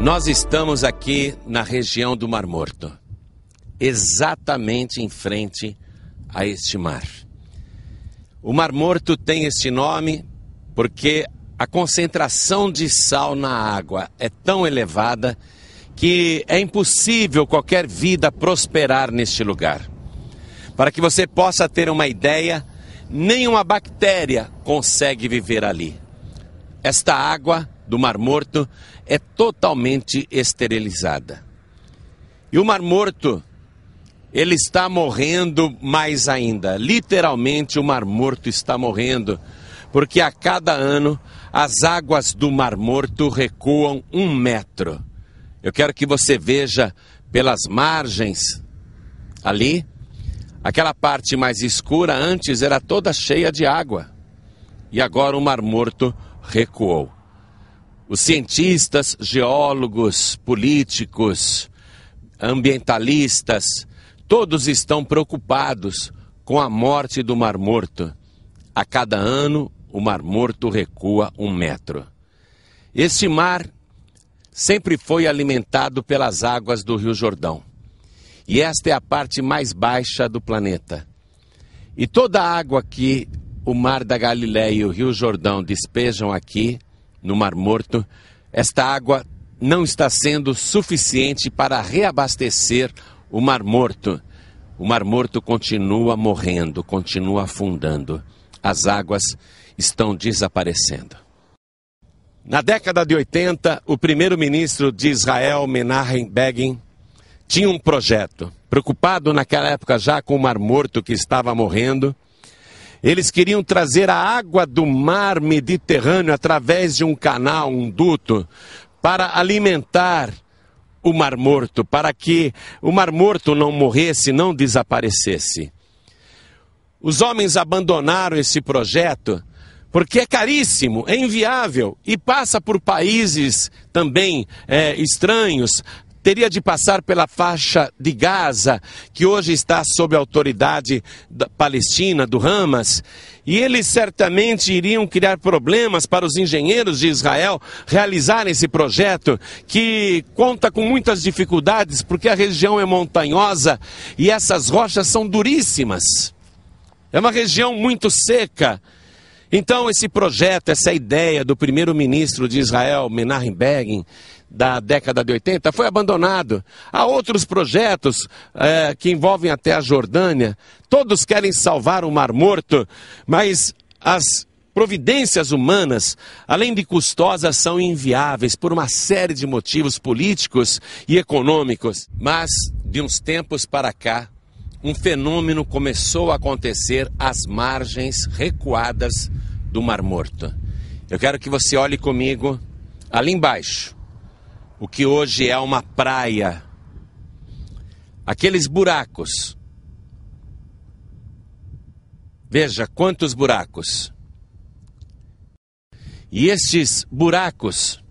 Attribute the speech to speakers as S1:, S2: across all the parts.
S1: Nós estamos aqui na região do Mar Morto, exatamente em frente a este mar. O Mar Morto tem este nome porque a concentração de sal na água é tão elevada que é impossível qualquer vida prosperar neste lugar. Para que você possa ter uma ideia, nenhuma bactéria consegue viver ali. Esta água do Mar Morto é totalmente esterilizada. E o Mar Morto, ele está morrendo mais ainda. Literalmente o Mar Morto está morrendo, porque a cada ano as águas do Mar Morto recuam 1 metro. Eu quero que você veja pelas margens ali, aquela parte mais escura antes era toda cheia de água. E agora o Mar Morto recuou. Os cientistas, geólogos, políticos, ambientalistas, todos estão preocupados com a morte do Mar Morto. A cada ano, o Mar Morto recua 1 metro. Este mar sempre foi alimentado pelas águas do Rio Jordão. E esta é a parte mais baixa do planeta. E toda a água que o Mar da Galileia e o Rio Jordão despejam aqui, no Mar Morto, esta água não está sendo suficiente para reabastecer o Mar Morto. O Mar Morto continua morrendo, continua afundando. As águas estão desaparecendo. Na década de 80, o primeiro-ministro de Israel, Menachem Begin, tinha um projeto. Preocupado naquela época já com o Mar Morto que estava morrendo, eles queriam trazer a água do mar Mediterrâneo através de um canal, um duto, para alimentar o Mar Morto, para que o Mar Morto não morresse, não desaparecesse. Os homens abandonaram esse projeto porque é caríssimo, é inviável e passa por países também estranhos. Teria de passar pela faixa de Gaza, que hoje está sob a autoridade da Palestina, do Hamas, e eles certamente iriam criar problemas para os engenheiros de Israel realizarem esse projeto, que conta com muitas dificuldades, porque a região é montanhosa e essas rochas são duríssimas. É uma região muito seca. Então esse projeto, essa ideia do primeiro-ministro de Israel, Menachem Begin, da década de 80, foi abandonado. Há outros projetos que envolvem até a Jordânia. Todos querem salvar o Mar Morto, mas as providências humanas, além de custosas, são inviáveis por uma série de motivos políticos e econômicos. Mas, de uns tempos para cá, um fenômeno começou a acontecer às margens recuadas do Mar Morto. Eu quero que você olhe comigo ali embaixo, o que hoje é uma praia. Aqueles buracos. Veja quantos buracos. E estes buracos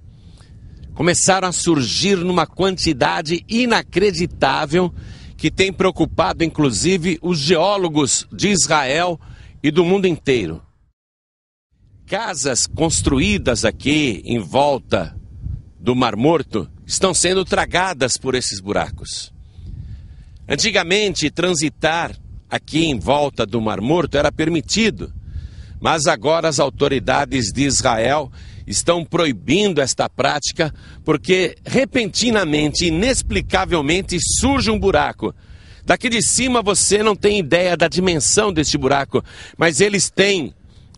S1: começaram a surgir numa quantidade inacreditável que tem preocupado inclusive os geólogos de Israel e do mundo inteiro. Casas construídas aqui em volta do Mar Morto estão sendo tragadas por esses buracos. Antigamente, transitar aqui em volta do Mar Morto era permitido, mas agora as autoridades de Israel estão proibindo esta prática porque repentinamente, inexplicavelmente, surge um buraco. Daqui de cima você não tem ideia da dimensão deste buraco, mas eles têm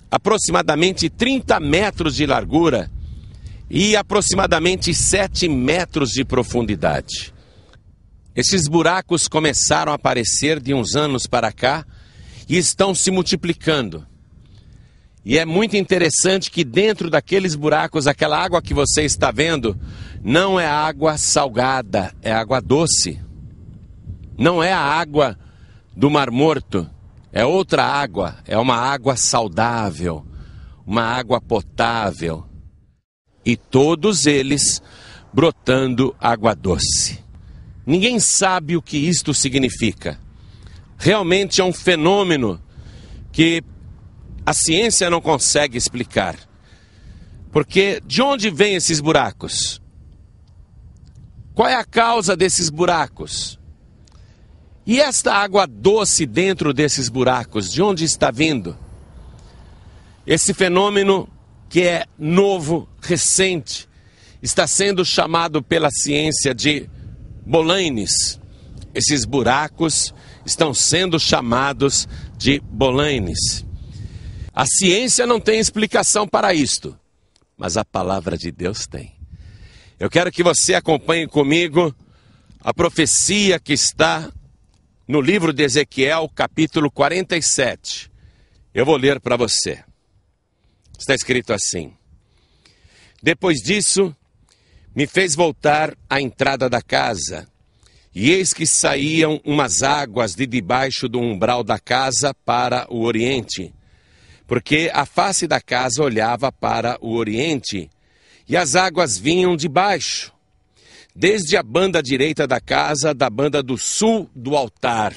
S1: aproximadamente 30 metros de largura e aproximadamente 7 metros de profundidade. Esses buracos começaram a aparecer de uns anos para cá e estão se multiplicando. E é muito interessante que dentro daqueles buracos, aquela água que você está vendo, não é água salgada, é água doce. Não é a água do Mar Morto, é outra água, é uma água saudável, uma água potável. E todos eles brotando água doce. Ninguém sabe o que isto significa. Realmente é um fenômeno que a ciência não consegue explicar. Porque de onde vêm esses buracos? Qual é a causa desses buracos? E esta água doce dentro desses buracos, de onde está vindo? Esse fenômeno que é novo, recente, está sendo chamado pela ciência de bolanes. Esses buracos estão sendo chamados de bolanes. A ciência não tem explicação para isto, mas a palavra de Deus tem. Eu quero que você acompanhe comigo a profecia que está no livro de Ezequiel, capítulo 47. Eu vou ler para você. Está escrito assim: Depois disso, me fez voltar à entrada da casa, e eis que saíam umas águas de debaixo do umbral da casa para o oriente, porque a face da casa olhava para o oriente, e as águas vinham de baixo, desde a banda direita da casa, da banda do sul do altar.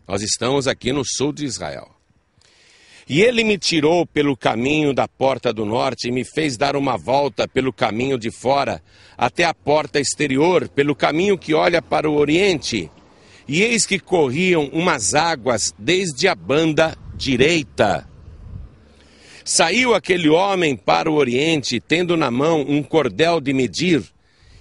S1: Nós estamos aqui no sul de Israel. E ele me tirou pelo caminho da porta do norte e me fez dar uma volta pelo caminho de fora, até a porta exterior, pelo caminho que olha para o oriente. E eis que corriam umas águas desde a banda direita. Saiu aquele homem para o oriente, tendo na mão um cordel de medir,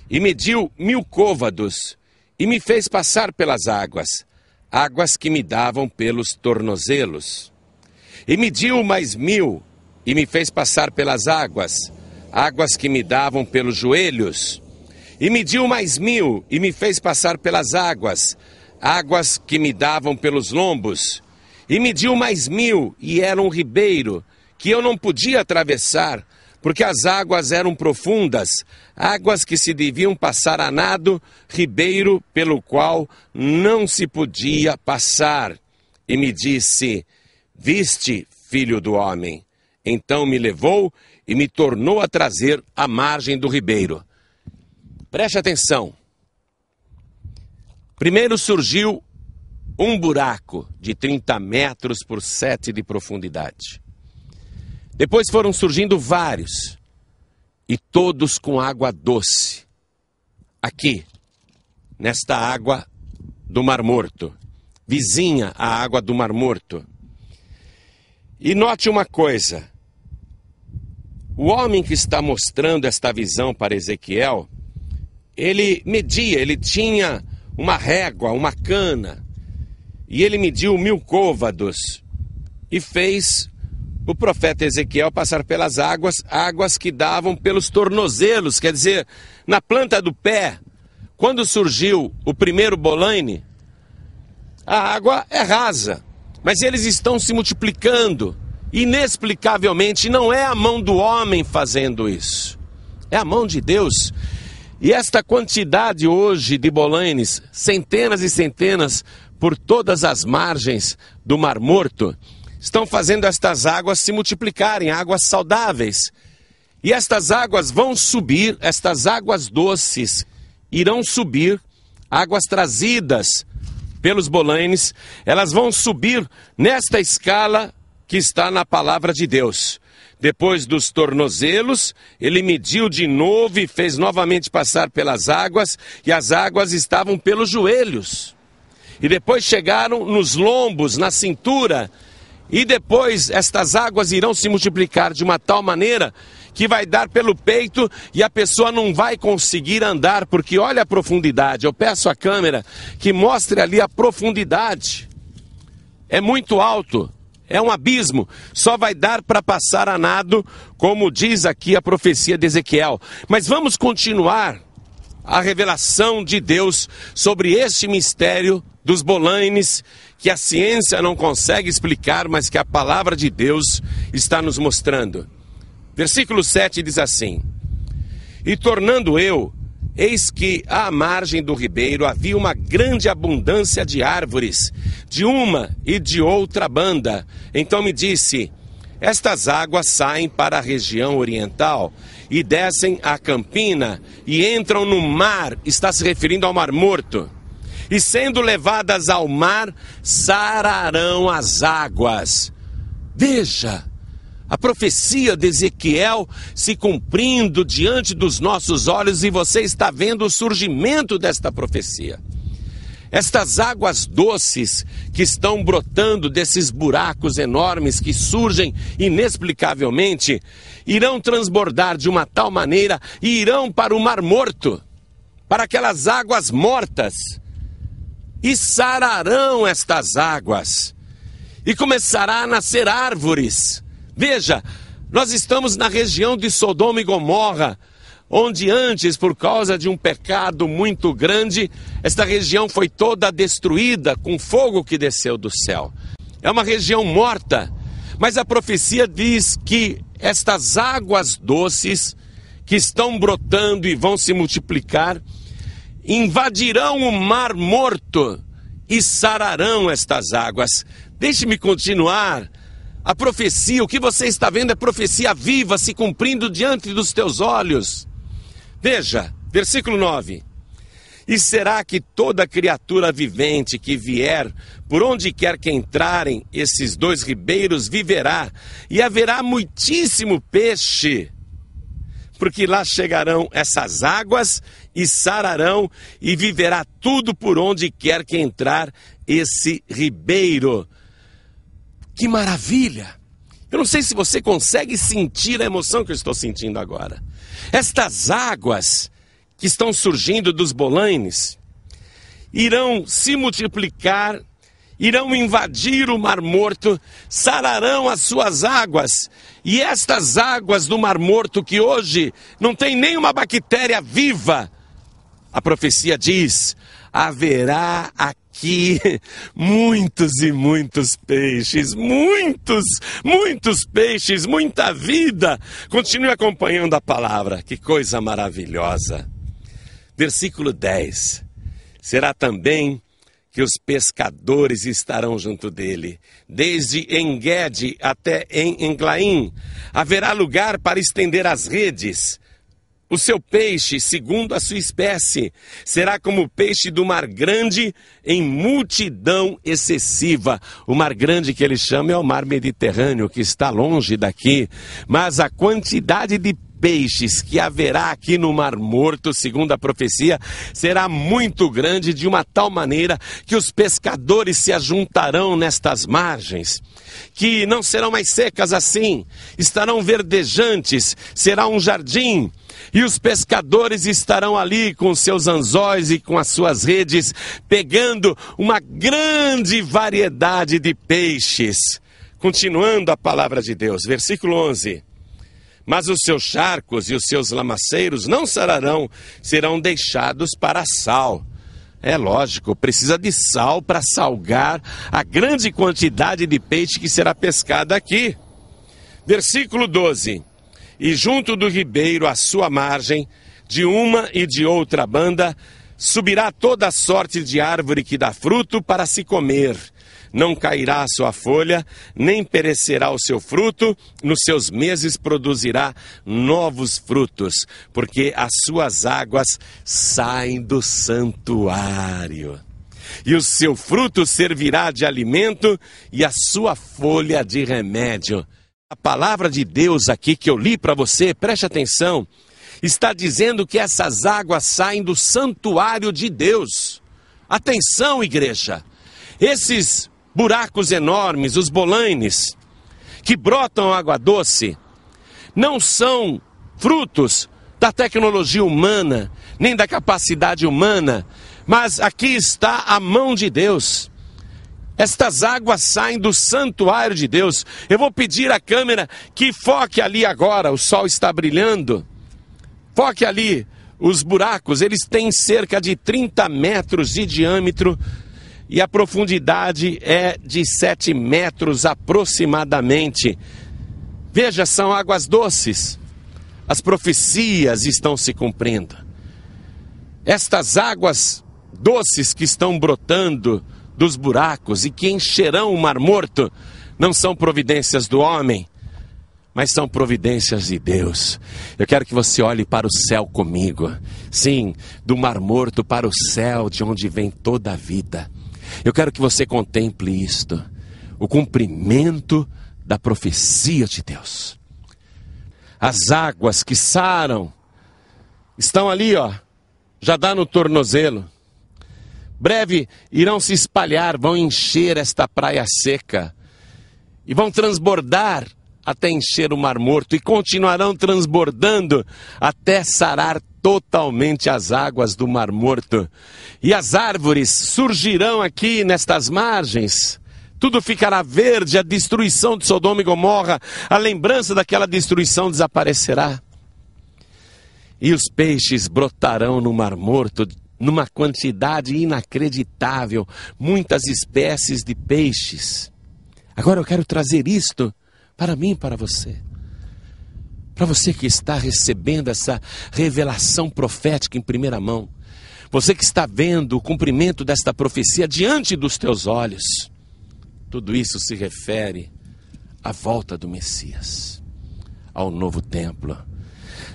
S1: e mediu 1000 côvados, e me fez passar pelas águas, águas que me davam pelos tornozelos. E mediu mais 1000, e me fez passar pelas águas, águas que me davam pelos joelhos. E mediu mais 1000, e me fez passar pelas águas, águas que me davam pelos lombos. E mediu mais 1000, e era um ribeiro, que eu não podia atravessar, porque as águas eram profundas, águas que se deviam passar a nado, ribeiro pelo qual não se podia passar. E me disse: Viste, filho do homem? Então me levou e me tornou a trazer à margem do ribeiro. Preste atenção. Primeiro surgiu um buraco de 30 metros por 7 de profundidade. Depois foram surgindo vários, e todos com água doce. Aqui, nesta água do Mar Morto, vizinha à água do Mar Morto. E note uma coisa, o homem que está mostrando esta visão para Ezequiel, ele media, ele tinha uma régua, uma cana, e ele mediu 1000 côvados, e fez o profeta Ezequiel passar pelas águas, águas que davam pelos tornozelos, quer dizer, na planta do pé. Quando surgiu o primeiro bolane, a água é rasa, mas eles estão se multiplicando, inexplicavelmente. Não é a mão do homem fazendo isso, é a mão de Deus. E esta quantidade hoje de bolanes, centenas e centenas por todas as margens do Mar Morto, estão fazendo estas águas se multiplicarem, águas saudáveis. E estas águas vão subir, estas águas doces irão subir, águas trazidas pelos bolanes, elas vão subir nesta escala que está na palavra de Deus. Depois dos tornozelos, ele mediu de novo e fez novamente passar pelas águas, e as águas estavam pelos joelhos. E depois chegaram nos lombos, na cintura. E depois estas águas irão se multiplicar de uma tal maneira que vai dar pelo peito e a pessoa não vai conseguir andar, porque olha a profundidade. Eu peço à câmera que mostre ali a profundidade. É muito alto, é um abismo, só vai dar para passar a nado, como diz aqui a profecia de Ezequiel. Mas vamos continuar a revelação de Deus sobre este mistério dos bolanes, que a ciência não consegue explicar, mas que a palavra de Deus está nos mostrando. Versículo 7 diz assim: E tornando eu, eis que à margem do ribeiro havia uma grande abundância de árvores, de uma e de outra banda. Então me disse: Estas águas saem para a região oriental e descem a campina e entram no mar. Está se referindo ao Mar Morto. E sendo levadas ao mar, sararão as águas. Veja, A profecia de Ezequiel se cumprindo diante dos nossos olhos, e você está vendo o surgimento desta profecia. Estas águas doces que estão brotando desses buracos enormes que surgem inexplicavelmente, irão transbordar de uma tal maneira e irão para o Mar Morto, para aquelas águas mortas, e sararão estas águas, e começará a nascer árvores. Veja, nós estamos na região de Sodoma e Gomorra, onde antes, por causa de um pecado muito grande, esta região foi toda destruída com fogo que desceu do céu. É uma região morta, mas a profecia diz que estas águas doces que estão brotando e vão se multiplicar, invadirão o Mar Morto e sararão estas águas. Deixe-me continuar. A profecia, o que você está vendo é profecia viva se cumprindo diante dos teus olhos. Veja, versículo 9. E será que toda criatura vivente que vier, por onde quer que entrarem esses dois ribeiros, viverá, e haverá muitíssimo peixe, porque lá chegarão essas águas e sararão, e viverá tudo por onde quer que entrar esse ribeiro. Que maravilha! Eu não sei se você consegue sentir a emoção que eu estou sentindo agora. Estas águas que estão surgindo dos bolanes irão se multiplicar, irão invadir o Mar Morto, sararão as suas águas. E estas águas do Mar Morto, que hoje não tem nenhuma bactéria viva, a profecia diz, haverá aqui muitos e muitos peixes, muitos peixes, muita vida. Continue acompanhando a palavra, que coisa maravilhosa. Versículo 10. Será também que os pescadores estarão junto dele, desde En-Gedi até em Englaim. Haverá lugar para estender as redes. O seu peixe, segundo a sua espécie, será como o peixe do Mar Grande em multidão excessiva. O Mar Grande que ele chama é o Mar Mediterrâneo, que está longe daqui. Mas a quantidade de peixes que haverá aqui no Mar Morto, segundo a profecia, será muito grande, de uma tal maneira que os pescadores se ajuntarão nestas margens, que não serão mais secas assim, estarão verdejantes, será um jardim. E os pescadores estarão ali com seus anzóis e com as suas redes, pegando uma grande variedade de peixes. Continuando a palavra de Deus, versículo 11. Mas os seus charcos e os seus lamaceiros não sararão, serão deixados para sal. É lógico, precisa de sal para salgar a grande quantidade de peixe que será pescada aqui. Versículo 12. E junto do ribeiro, à sua margem, de uma e de outra banda, subirá toda sorte de árvore que dá fruto para se comer. Não cairá a sua folha, nem perecerá o seu fruto, nos seus meses produzirá novos frutos, porque as suas águas saem do santuário. E o seu fruto servirá de alimento e a sua folha de remédio. A palavra de Deus aqui que eu li para você, preste atenção, está dizendo que essas águas saem do santuário de Deus. Atenção, igreja, esses buracos enormes, os bolanes, que brotam água doce, não são frutos da tecnologia humana, nem da capacidade humana, mas aqui está a mão de Deus. Estas águas saem do santuário de Deus. Eu vou pedir à câmera que foque ali agora, o sol está brilhando. Foque ali, os buracos, eles têm cerca de 30 metros de diâmetro e a profundidade é de 7 metros aproximadamente. Veja, são águas doces. As profecias estão se cumprindo. Estas águas doces que estão brotando dos buracos e que encherão o Mar Morto, não são providências do homem, mas são providências de Deus. Eu quero que você olhe para o céu comigo. Sim, do Mar Morto para o céu, de onde vem toda a vida. Eu quero que você contemple isto, o cumprimento da profecia de Deus. As águas que saram estão ali, já dá no tornozelo. Breve irão se espalhar, vão encher esta praia seca e vão transbordar até encher o Mar Morto e continuarão transbordando até sarar totalmente as águas do Mar Morto. E as árvores surgirão aqui nestas margens. Tudo ficará verde, a destruição de Sodoma e Gomorra, a lembrança daquela destruição desaparecerá. E os peixes brotarão no Mar Morto, numa quantidade inacreditável, muitas espécies de peixes. Agora eu quero trazer isto para mim e para você. Para você que está recebendo essa revelação profética em primeira mão. Você que está vendo o cumprimento desta profecia diante dos teus olhos. Tudo isso se refere à volta do Messias, ao novo templo.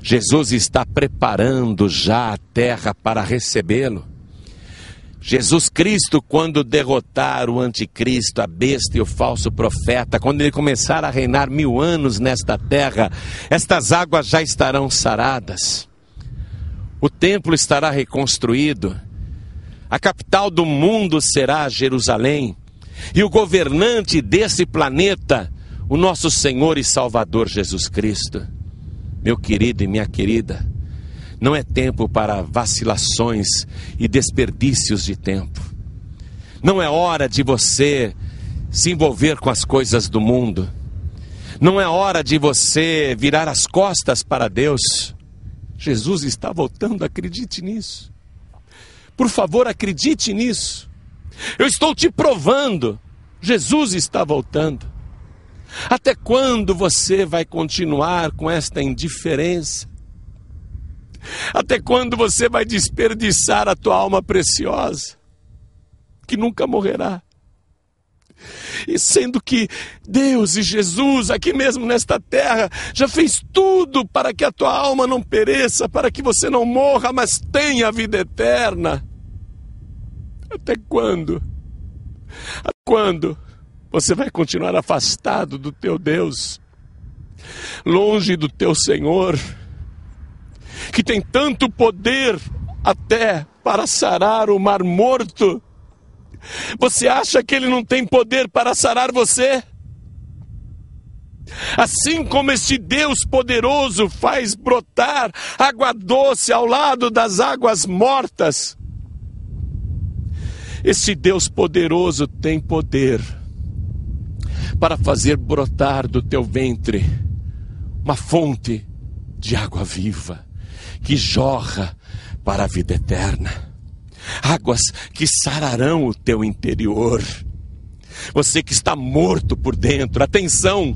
S1: Jesus está preparando já a terra para recebê-lo. Jesus Cristo, quando derrotar o anticristo, a besta e o falso profeta, quando ele começar a reinar 1000 anos nesta terra, estas águas já estarão saradas. O templo estará reconstruído. A capital do mundo será Jerusalém. E o governante desse planeta, o nosso Senhor e Salvador Jesus Cristo. Meu querido e minha querida, não é tempo para vacilações e desperdícios de tempo. Não é hora de você se envolver com as coisas do mundo. Não é hora de você virar as costas para Deus. Jesus está voltando, acredite nisso. Por favor, acredite nisso. Eu estou te provando. Jesus está voltando. Até quando você vai continuar com esta indiferença? Até quando você vai desperdiçar a tua alma preciosa, que nunca morrerá? E sendo que Deus e Jesus, aqui mesmo nesta terra, já fez tudo para que a tua alma não pereça, para que você não morra, mas tenha a vida eterna. Até quando? Até quando você vai continuar afastado do teu Deus, longe do teu Senhor, que tem tanto poder até para sarar o Mar Morto? Você acha que ele não tem poder para sarar você? Assim como este Deus poderoso faz brotar água doce ao lado das águas mortas, este Deus poderoso tem poder para fazer brotar do teu ventre uma fonte de água viva, que jorra para a vida eterna. Águas que sararão o teu interior. Você que está morto por dentro, atenção!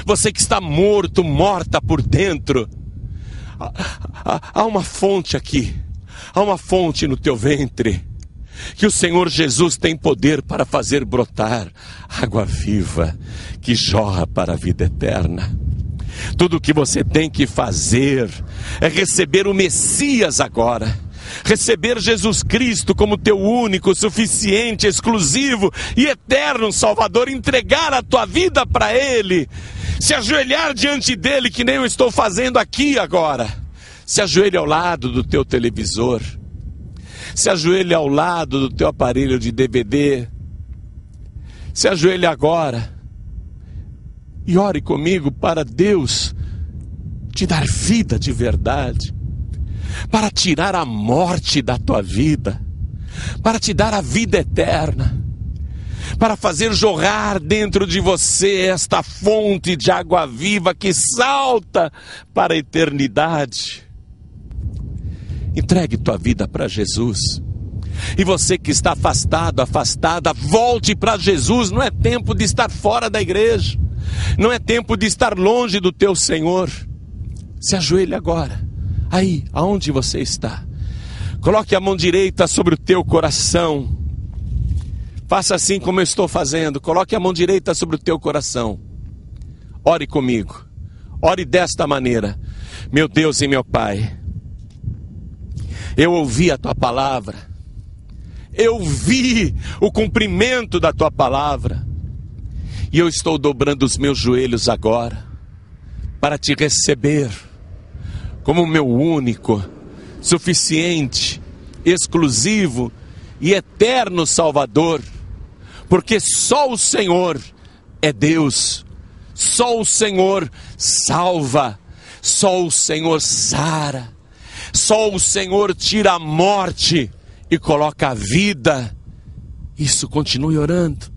S1: Você que está morto, morta por dentro. Há uma fonte aqui, há uma fonte no teu ventre, que o Senhor Jesus tem poder para fazer brotar água viva, que jorra para a vida eterna. Tudo o que você tem que fazer é receber o Messias agora. Receber Jesus Cristo como teu único, suficiente, exclusivo e eterno Salvador. Entregar a tua vida para Ele. Se ajoelhar diante dEle, que nem eu estou fazendo aqui agora. Se ajoelhe ao lado do teu televisor. Se ajoelhe ao lado do teu aparelho de DVD. Se ajoelhe agora e ore comigo para Deus te dar vida de verdade, para tirar a morte da tua vida, para te dar a vida eterna, para fazer jorrar dentro de você esta fonte de água viva que salta para a eternidade. Entregue tua vida para Jesus. E você que está afastado, afastada, volte para Jesus. Não é tempo de estar fora da igreja. Não é tempo de estar longe do teu Senhor. Se ajoelhe agora, aí, aonde você está. Coloque a mão direita sobre o teu coração. Faça assim como eu estou fazendo. Coloque a mão direita sobre o teu coração. Ore comigo. Ore desta maneira. Meu Deus e meu Pai, eu ouvi a tua palavra. Eu vi o cumprimento da tua palavra. E eu estou dobrando os meus joelhos agora para te receber como meu único, suficiente, exclusivo e eterno Salvador, porque só o Senhor é Deus, só o Senhor salva, só o Senhor sara, só o Senhor tira a morte e coloca a vida. Isso, continue orando.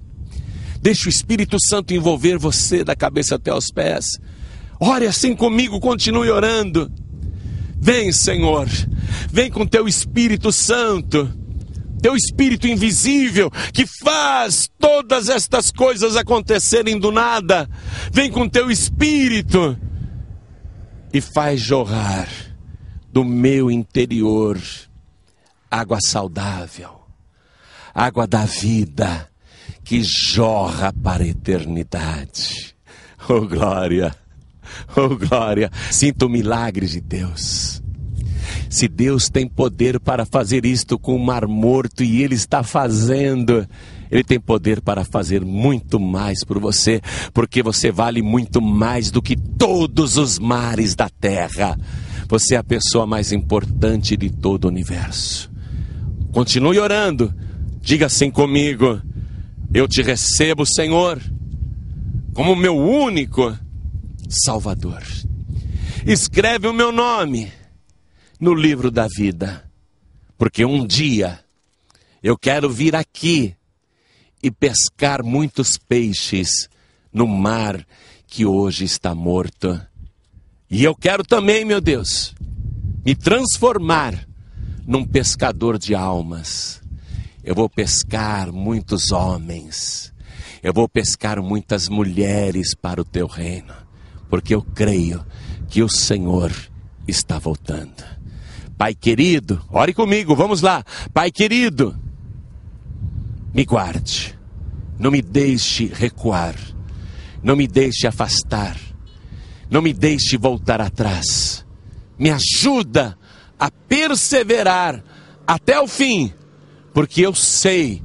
S1: Deixe o Espírito Santo envolver você da cabeça até os pés. Ore assim comigo, continue orando. Vem, Senhor, vem com teu Espírito Santo, teu Espírito invisível, que faz todas estas coisas acontecerem do nada. Vem com teu Espírito e faz jorrar do meu interior água saudável, água da vida, que jorra para a eternidade. Oh glória, oh glória. Sinta o milagre de Deus. Se Deus tem poder para fazer isto com o Mar Morto, e Ele está fazendo, Ele tem poder para fazer muito mais por você, porque você vale muito mais do que todos os mares da terra. Você é a pessoa mais importante de todo o universo. Continue orando. Diga assim comigo: eu te recebo, Senhor, como meu único Salvador. Escreve o meu nome no livro da vida, porque um dia eu quero vir aqui e pescar muitos peixes no mar que hoje está morto. E eu quero também, meu Deus, me transformar num pescador de almas. Eu vou pescar muitos homens, eu vou pescar muitas mulheres para o teu reino, porque eu creio que o Senhor está voltando. Pai querido, ore comigo, vamos lá. Pai querido, me guarde, não me deixe recuar, não me deixe afastar, não me deixe voltar atrás. Me ajuda a perseverar até o fim, porque eu sei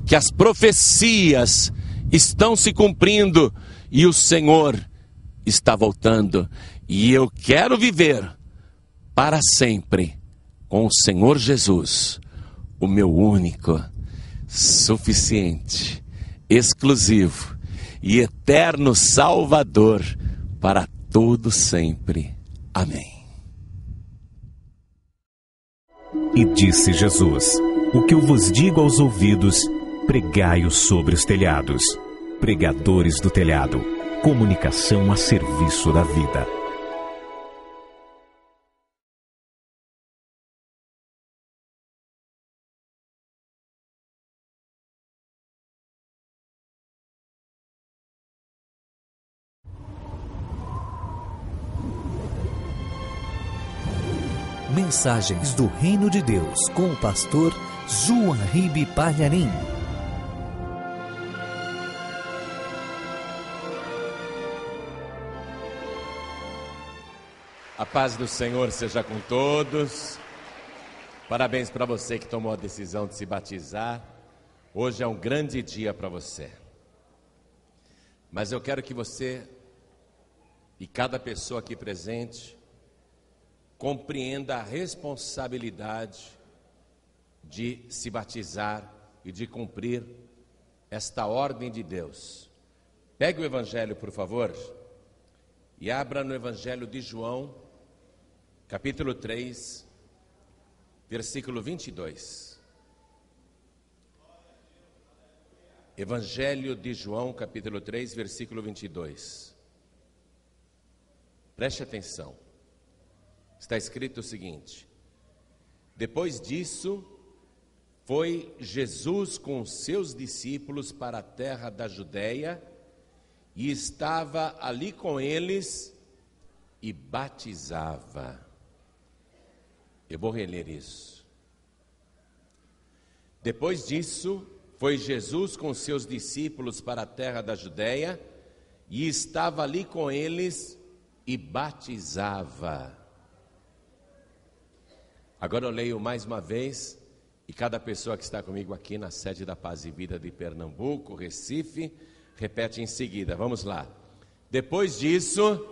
S1: que as profecias estão se cumprindo e o Senhor está voltando. E eu quero viver para sempre com o Senhor Jesus, o meu único, suficiente, exclusivo e eterno Salvador para todo sempre. Amém.
S2: E disse Jesus: o que eu vos digo aos ouvidos, pregai-o sobre os telhados. Pregadores do Telhado, comunicação a serviço da vida.
S3: Mensagens do Reino de Deus com o pastor João Ribe Palharim.
S1: A paz do Senhor seja com todos. Parabéns para você que tomou a decisão de se batizar. Hoje é um grande dia para você. Mas eu quero que você e cada pessoa aqui presente compreenda a responsabilidade de se batizar e de cumprir esta ordem de Deus. Pegue o Evangelho, por favor, e abra no Evangelho de João, capítulo 3, versículo 22. Evangelho de João, capítulo 3, versículo 22. Preste atenção. Está escrito o seguinte: depois disso, foi Jesus com os seus discípulos para a terra da Judéia, e estava ali com eles e batizava. Eu vou reler isso. Depois disso, foi Jesus com os seus discípulos para a terra da Judéia, e estava ali com eles e batizava. Agora eu leio mais uma vez, e cada pessoa que está comigo aqui na sede da Paz e Vida de Pernambuco, Recife, Repete em seguida, vamos lá. Depois disso...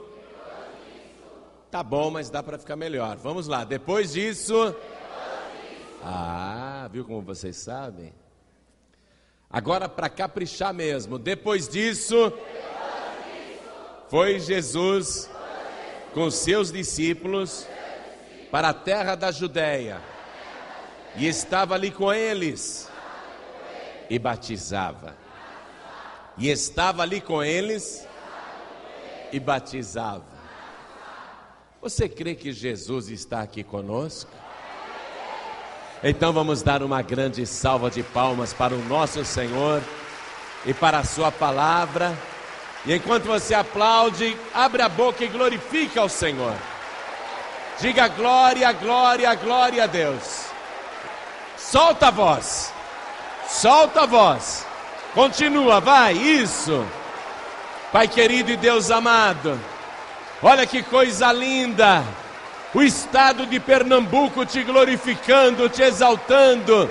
S1: Tá bom, mas dá para ficar melhor. Vamos lá, depois disso... Ah, viu como vocês sabem? Agora para caprichar mesmo. Depois disso... Foi Jesus com seus discípulos para a terra da Judéia. E estava ali com eles e batizava. E estava ali com eles e batizava. Você crê que Jesus está aqui conosco? Então vamos dar uma grande salva de palmas para o nosso Senhor e para a sua palavra. E enquanto você aplaude, abre a boca e glorifica ao Senhor. Diga glória, glória, glória a Deus. Solta a voz. Solta a voz. Continua, vai, isso. Pai querido e Deus amado, olha que coisa linda. O estado de Pernambuco te glorificando, te exaltando.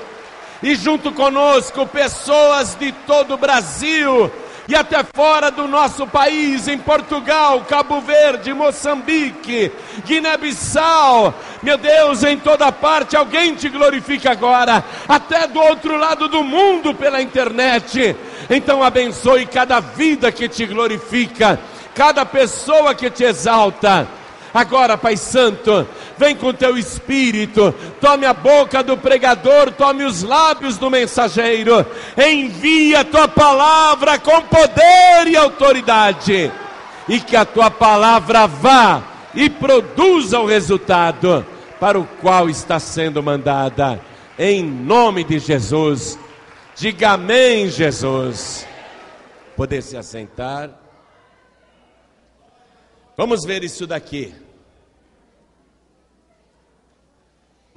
S1: E junto conosco pessoas de todo o Brasil e até fora do nosso país, em Portugal, Cabo Verde, Moçambique, Guiné-Bissau, meu Deus, em toda parte, alguém te glorifica agora, até do outro lado do mundo pela internet. Então abençoe cada vida que te glorifica, cada pessoa que te exalta. Agora, Pai Santo, vem com teu Espírito, tome a boca do pregador, tome os lábios do mensageiro, envia a tua palavra com poder e autoridade, e que a tua palavra vá e produza o resultado para o qual está sendo mandada, em nome de Jesus. Diga amém, Jesus. Poder se assentar. Vamos ver isso daqui.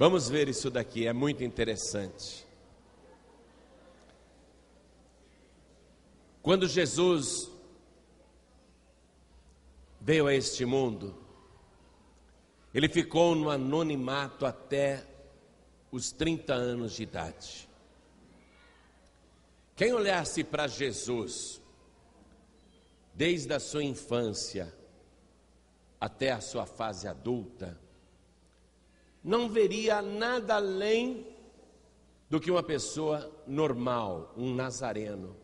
S1: Vamos ver isso daqui, é muito interessante. Quando Jesus veio a este mundo, ele ficou no anonimato até os 30 anos de idade. Quem olhasse para Jesus, desde a sua infância até a sua fase adulta, não veria nada além do que uma pessoa normal, um nazareno.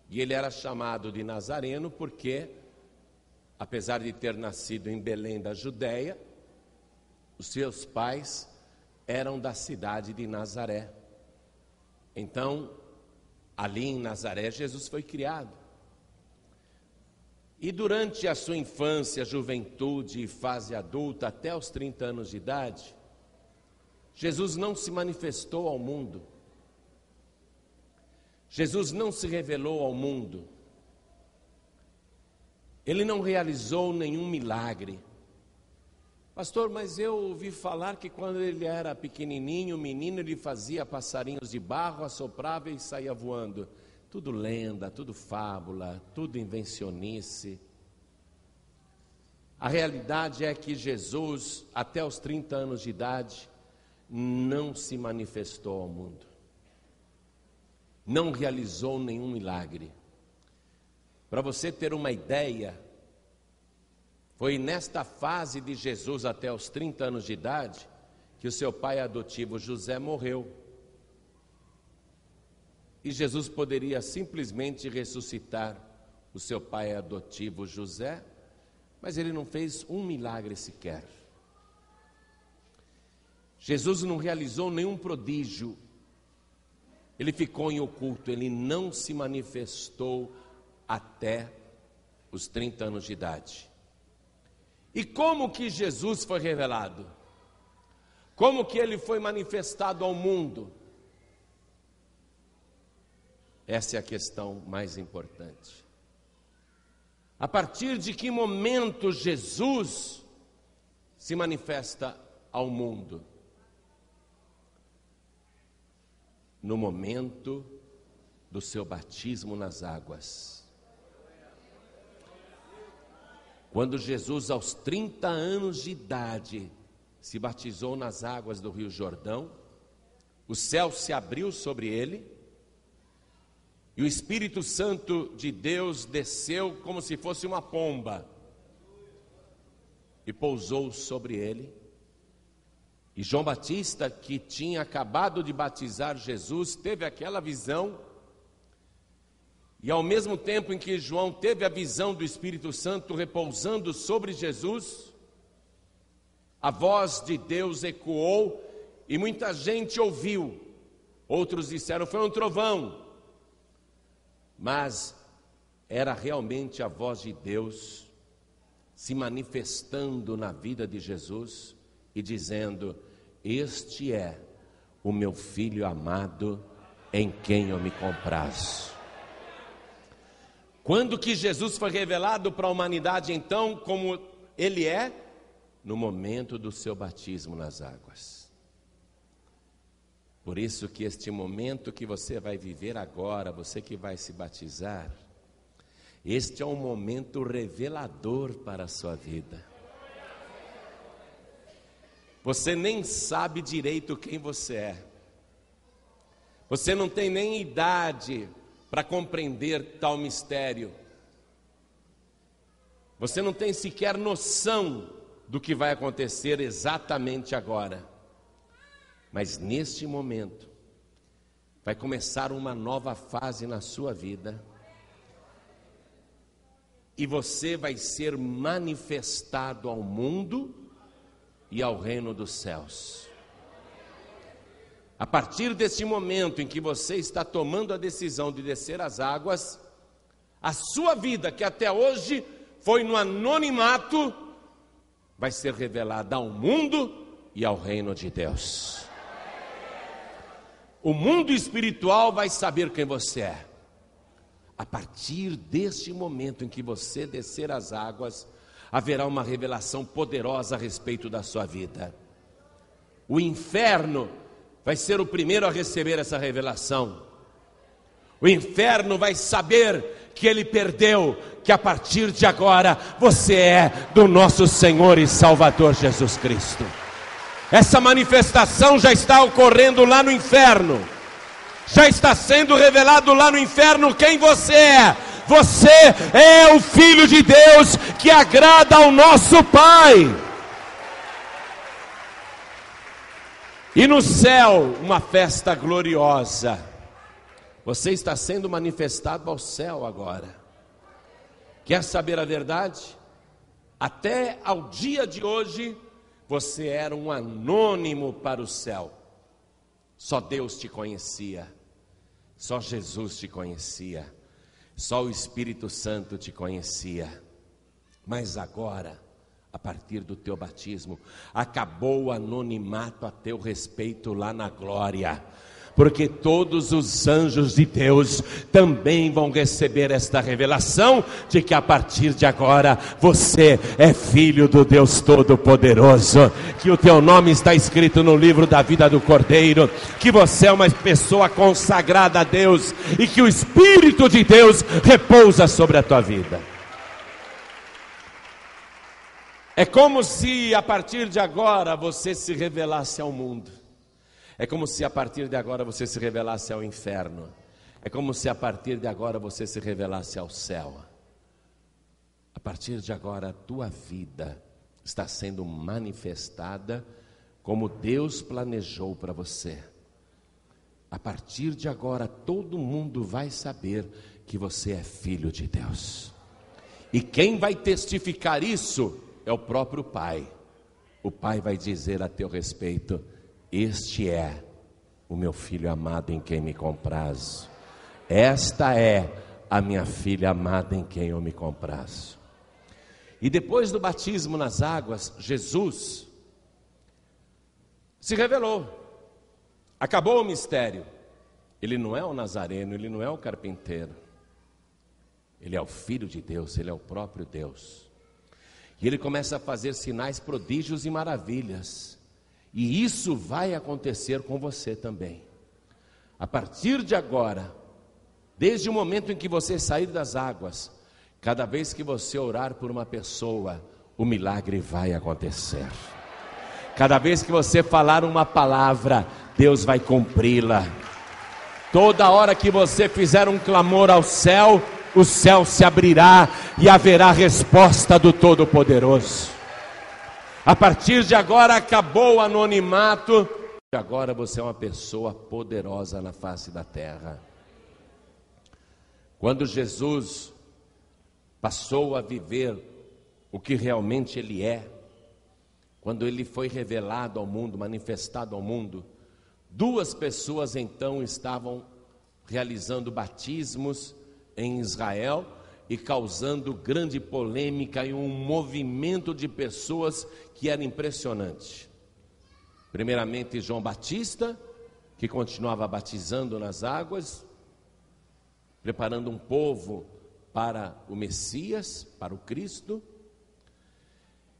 S1: E ele era chamado de Nazareno porque, apesar de ter nascido em Belém da Judéia, os seus pais eram da cidade de Nazaré. Então, ali em Nazaré, Jesus foi criado. E durante a sua infância, juventude e fase adulta, até os 30 anos de idade, Jesus não se manifestou ao mundo. Jesus não se revelou ao mundo. Ele não realizou nenhum milagre. Pastor, mas eu ouvi falar que quando ele era pequenininho, menino, ele fazia passarinhos de barro, assoprava e saía voando. Tudo lenda, tudo fábula, tudo invencionice. A realidade é que Jesus, até os 30 anos de idade, não se manifestou ao mundo. Não realizou nenhum milagre. Para você ter uma ideia, foi nesta fase de Jesus até os 30 anos de idade que o seu pai adotivo José morreu. E Jesus poderia simplesmente ressuscitar o seu pai adotivo José, mas ele não fez um milagre sequer. Jesus não realizou nenhum prodígio. Ele ficou em oculto, ele não se manifestou até os 30 anos de idade. E como que Jesus foi revelado? Como que ele foi manifestado ao mundo? Essa é a questão mais importante. A partir de que momento Jesus se manifesta ao mundo? No momento do seu batismo nas águas. Quando Jesus, aos 30 anos de idade, se batizou nas águas do Rio Jordão, o céu se abriu sobre ele, E o Espírito Santo de Deus desceu como se fosse uma pomba e pousou sobre ele. E João Batista, que tinha acabado de batizar Jesus, teve aquela visão. E ao mesmo tempo em que João teve a visão do Espírito Santo repousando sobre Jesus, a voz de Deus ecoou e muita gente ouviu. Outros disseram, foi um trovão. Mas era realmente a voz de Deus se manifestando na vida de Jesus e dizendo, este é o meu filho amado em quem eu me comprazo. Quando que Jesus foi revelado para a humanidade então como ele é? No momento do seu batismo nas águas. Por isso que este momento que você vai viver agora, você que vai se batizar, este é um momento revelador para a sua vida. Você nem sabe direito quem você é. Você não tem nem idade para compreender tal mistério. Você não tem sequer noção do que vai acontecer exatamente agora. Mas neste momento, vai começar uma nova fase na sua vida. E você vai ser manifestado ao mundo e ao reino dos céus. A partir deste momento em que você está tomando a decisão de descer as águas, a sua vida, que até hoje foi no anonimato, vai ser revelada ao mundo e ao reino de Deus. O mundo espiritual vai saber quem você é. A partir deste momento em que você descer as águas, haverá uma revelação poderosa a respeito da sua vida. O inferno vai ser o primeiro a receber essa revelação. O inferno vai saber que ele perdeu, que a partir de agora você é do nosso Senhor e Salvador Jesus Cristo. Essa manifestação já está ocorrendo lá no inferno. Já está sendo revelado lá no inferno quem você é. Você é o Filho de Deus que agrada ao nosso Pai. E no céu, uma festa gloriosa. Você está sendo manifestado ao céu agora. Quer saber a verdade? Até ao dia de hoje, você era um anônimo para o céu. Só Deus te conhecia. Só Jesus te conhecia. Só o Espírito Santo te conhecia. Mas agora, a partir do teu batismo, acabou o anonimato a teu respeito lá na glória. Porque todos os anjos de Deus também vão receber esta revelação de que a partir de agora você é filho do Deus Todo-Poderoso, que o teu nome está escrito no livro da vida do Cordeiro, que você é uma pessoa consagrada a Deus e que o Espírito de Deus repousa sobre a tua vida. É como se a partir de agora você se revelasse ao mundo. É como se a partir de agora você se revelasse ao inferno. É como se a partir de agora você se revelasse ao céu. A partir de agora a tua vida está sendo manifestada como Deus planejou para você. A partir de agora todo mundo vai saber que você é filho de Deus. E quem vai testificar isso é o próprio Pai. O Pai vai dizer a teu respeito: este é o meu filho amado em quem me comprazo. Esta é a minha filha amada em quem eu me comprazo. E depois do batismo nas águas, Jesus se revelou. Acabou o mistério. Ele não é o Nazareno, ele não é o carpinteiro. Ele é o Filho de Deus, ele é o próprio Deus. E ele começa a fazer sinais, prodígios e maravilhas. E isso vai acontecer com você também. A partir de agora, desde o momento em que você sair das águas, cada vez que você orar por uma pessoa, o milagre vai acontecer. Cada vez que você falar uma palavra, Deus vai cumpri-la. Toda hora que você fizer um clamor ao céu, o céu se abrirá e haverá resposta do Todo-Poderoso. A partir de agora acabou o anonimato. Agora você é uma pessoa poderosa na face da terra. Quando Jesus passou a viver o que realmente Ele é, quando Ele foi revelado ao mundo, manifestado ao mundo, 2 pessoas então estavam realizando batismos em Israel e causando grande polêmica e um movimento de pessoas que era impressionante. Primeiramente João Batista, que continuava batizando nas águas, preparando um povo para o Messias, para o Cristo.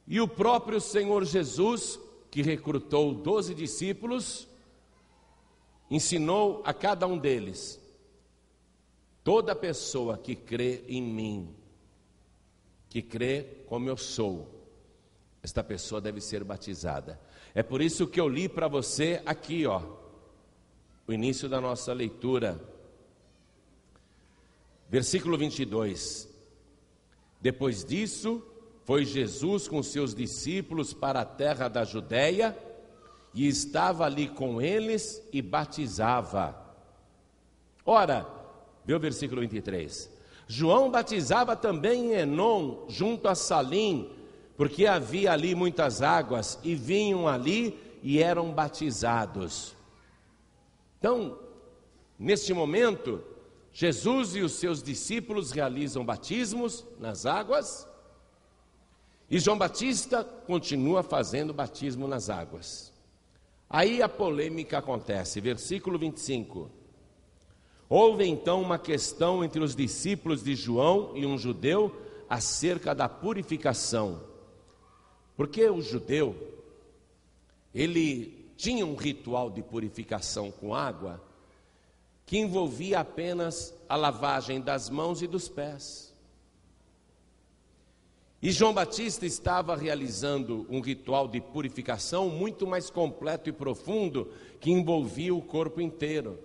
S1: E o próprio Senhor Jesus, que recrutou 12 discípulos, ensinou a cada um deles: toda pessoa que crê em mim, que crê como eu sou, esta pessoa deve ser batizada. É por isso que eu li para você aqui, o início da nossa leitura. Versículo 22. Depois disso, foi Jesus com seus discípulos para a terra da Judeia, e estava ali com eles e batizava. Ora, vê o versículo 23. João batizava também em Enom, junto a Salim, porque havia ali muitas águas, e vinham ali e eram batizados. Então, neste momento, Jesus e os seus discípulos realizam batismos nas águas, e João Batista continua fazendo batismo nas águas. Aí a polêmica acontece, versículo 25. Houve então uma questão entre os discípulos de João e um judeu acerca da purificação. Porque o judeu, ele tinha um ritual de purificação com água que envolvia apenas a lavagem das mãos e dos pés. E João Batista estava realizando um ritual de purificação muito mais completo e profundo, que envolvia o corpo inteiro.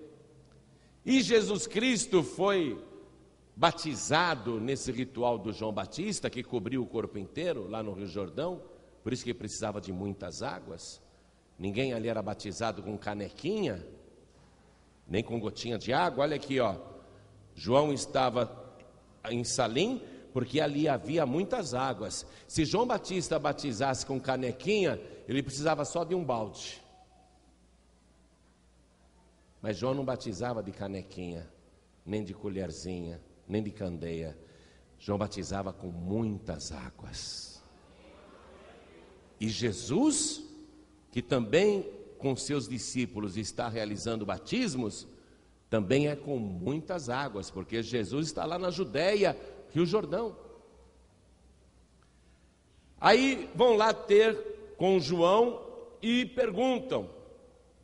S1: E Jesus Cristo foi batizado nesse ritual do João Batista, que cobriu o corpo inteiro, lá no Rio Jordão, por isso que precisava de muitas águas. Ninguém ali era batizado com canequinha, nem com gotinha de água. Olha aqui, João estava em Salim, porque ali havia muitas águas. Se João Batista batizasse com canequinha, ele precisava só de um balde. Mas João não batizava de canequinha, nem de colherzinha, nem de candeia. João batizava com muitas águas. E Jesus, que também com seus discípulos está realizando batismos, também é com muitas águas, porque Jesus está lá na Judeia, Rio Jordão. Aí vão lá ter com João e perguntam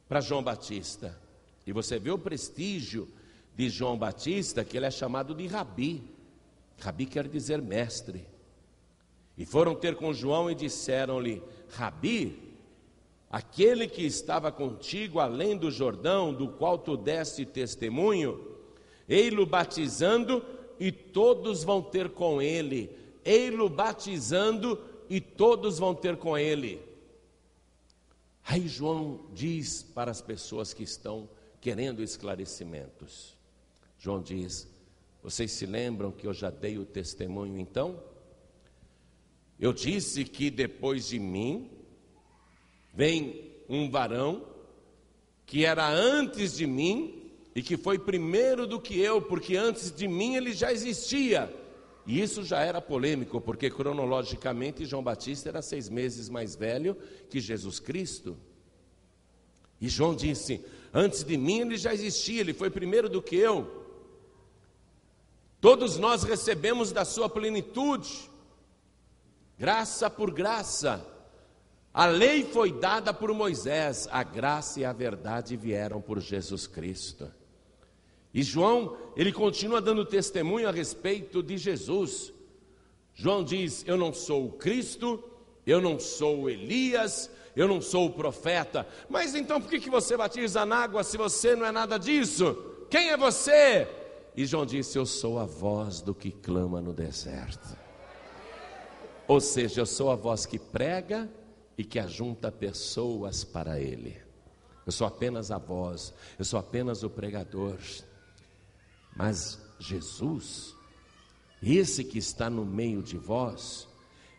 S1: para João Batista. E você vê o prestígio de João Batista, que ele é chamado de Rabi. Rabi quer dizer mestre. E foram ter com João e disseram-lhe: Rabi, aquele que estava contigo além do Jordão, do qual tu deste testemunho, ei-lo batizando e todos vão ter com ele. Ei-lo batizando e todos vão ter com ele. Aí João diz para as pessoas que estão querendo esclarecimentos. João diz: vocês se lembram que eu já dei o testemunho então? Eu disse que depois de mim vem um varão que era antes de mim e que foi primeiro do que eu, porque antes de mim ele já existia. E isso já era polêmico, porque cronologicamente João Batista era 6 meses mais velho que Jesus Cristo. E João disse: antes de mim ele já existia, ele foi primeiro do que eu. Todos nós recebemos da sua plenitude, graça por graça. A lei foi dada por Moisés, a graça e a verdade vieram por Jesus Cristo. E João, ele continua dando testemunho a respeito de Jesus. João diz: eu não sou o Cristo, eu não sou o Elias, eu não sou o profeta. Mas então por que você batiza na água se você não é nada disso? quem é você? E João disse: eu sou a voz do que clama no deserto. Ou seja, eu sou a voz que prega e que ajunta pessoas para Ele. Eu sou apenas a voz, eu sou apenas o pregador. Mas Jesus, esse que está no meio de vós,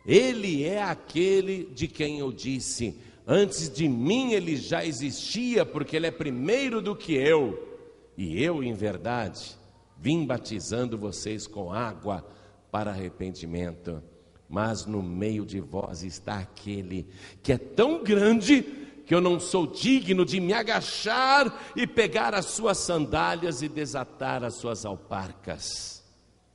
S1: Ele é aquele de quem eu disse: antes de mim Ele já existia, porque Ele é primeiro do que eu. E eu, em verdade, vim batizando vocês com água para arrependimento. Mas no meio de vós está aquele que é tão grande que eu não sou digno de me agachar e pegar as suas sandálias e desatar as suas alparcas.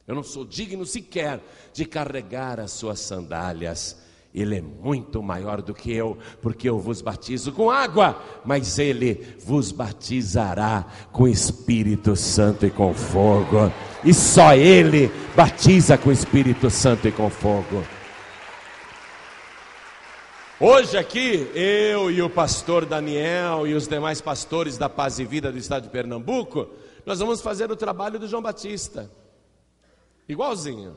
S1: Eu não sou digno sequer de carregar as suas sandálias. Ele é muito maior do que eu, porque eu vos batizo com água, mas Ele vos batizará com Espírito Santo e com fogo. E só Ele batiza com Espírito Santo e com fogo. Hoje aqui, eu e o pastor Daniel e os demais pastores da Paz e Vida do estado de Pernambuco, nós vamos fazer o trabalho do João Batista. Igualzinho.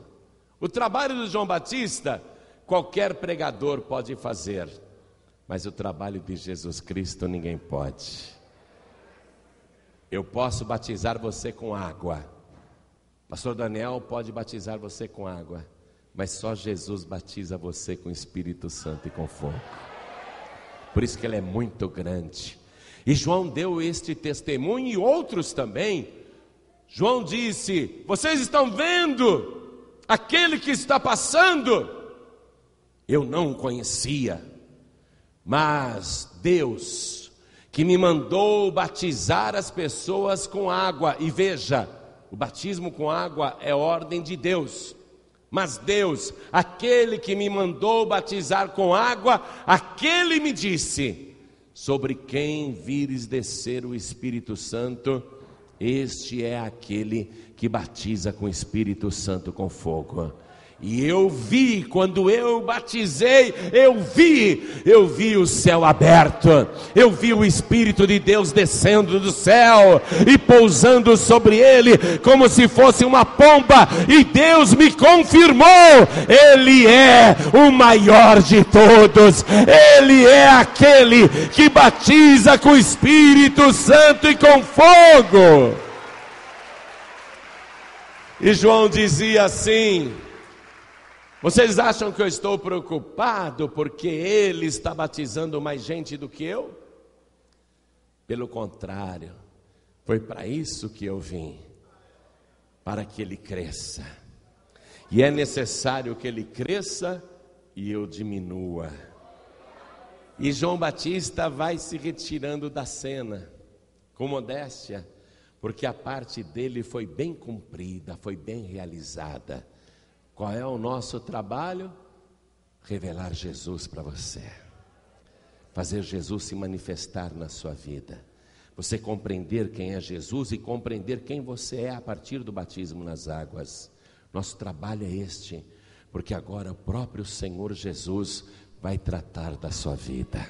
S1: O trabalho do João Batista qualquer pregador pode fazer, mas o trabalho de Jesus Cristo ninguém pode. Eu posso batizar você com água, pastor Daniel pode batizar você com água, mas só Jesus batiza você com Espírito Santo e com fogo. Por isso que Ele é muito grande. E João deu este testemunho e outros também. João disse: vocês estão vendo aquele que está passando? Eu não o conhecia, mas Deus que me mandou batizar as pessoas com água. E veja, o batismo com água é ordem de Deus. Mas Deus, aquele que me mandou batizar com água, aquele me disse: sobre quem vires descer o Espírito Santo, este é aquele que batiza com o Espírito Santo com fogo. E eu vi, quando eu batizei, eu vi o céu aberto, eu vi o Espírito de Deus descendo do céu e pousando sobre ele como se fosse uma pomba, e Deus me confirmou: Ele é o maior de todos, Ele é aquele que batiza com o Espírito Santo e com fogo. E João dizia assim: vocês acham que eu estou preocupado porque ele está batizando mais gente do que eu? Pelo contrário, foi para isso que eu vim, para que ele cresça. E é necessário que ele cresça e eu diminua. E João Batista vai se retirando da cena, com modéstia, porque a parte dele foi bem cumprida, foi bem realizada. Qual é o nosso trabalho? Revelar Jesus para você, fazer Jesus se manifestar na sua vida, você compreender quem é Jesus e compreender quem você é a partir do batismo nas águas. Nosso trabalho é este, porque agora o próprio Senhor Jesus vai tratar da sua vida.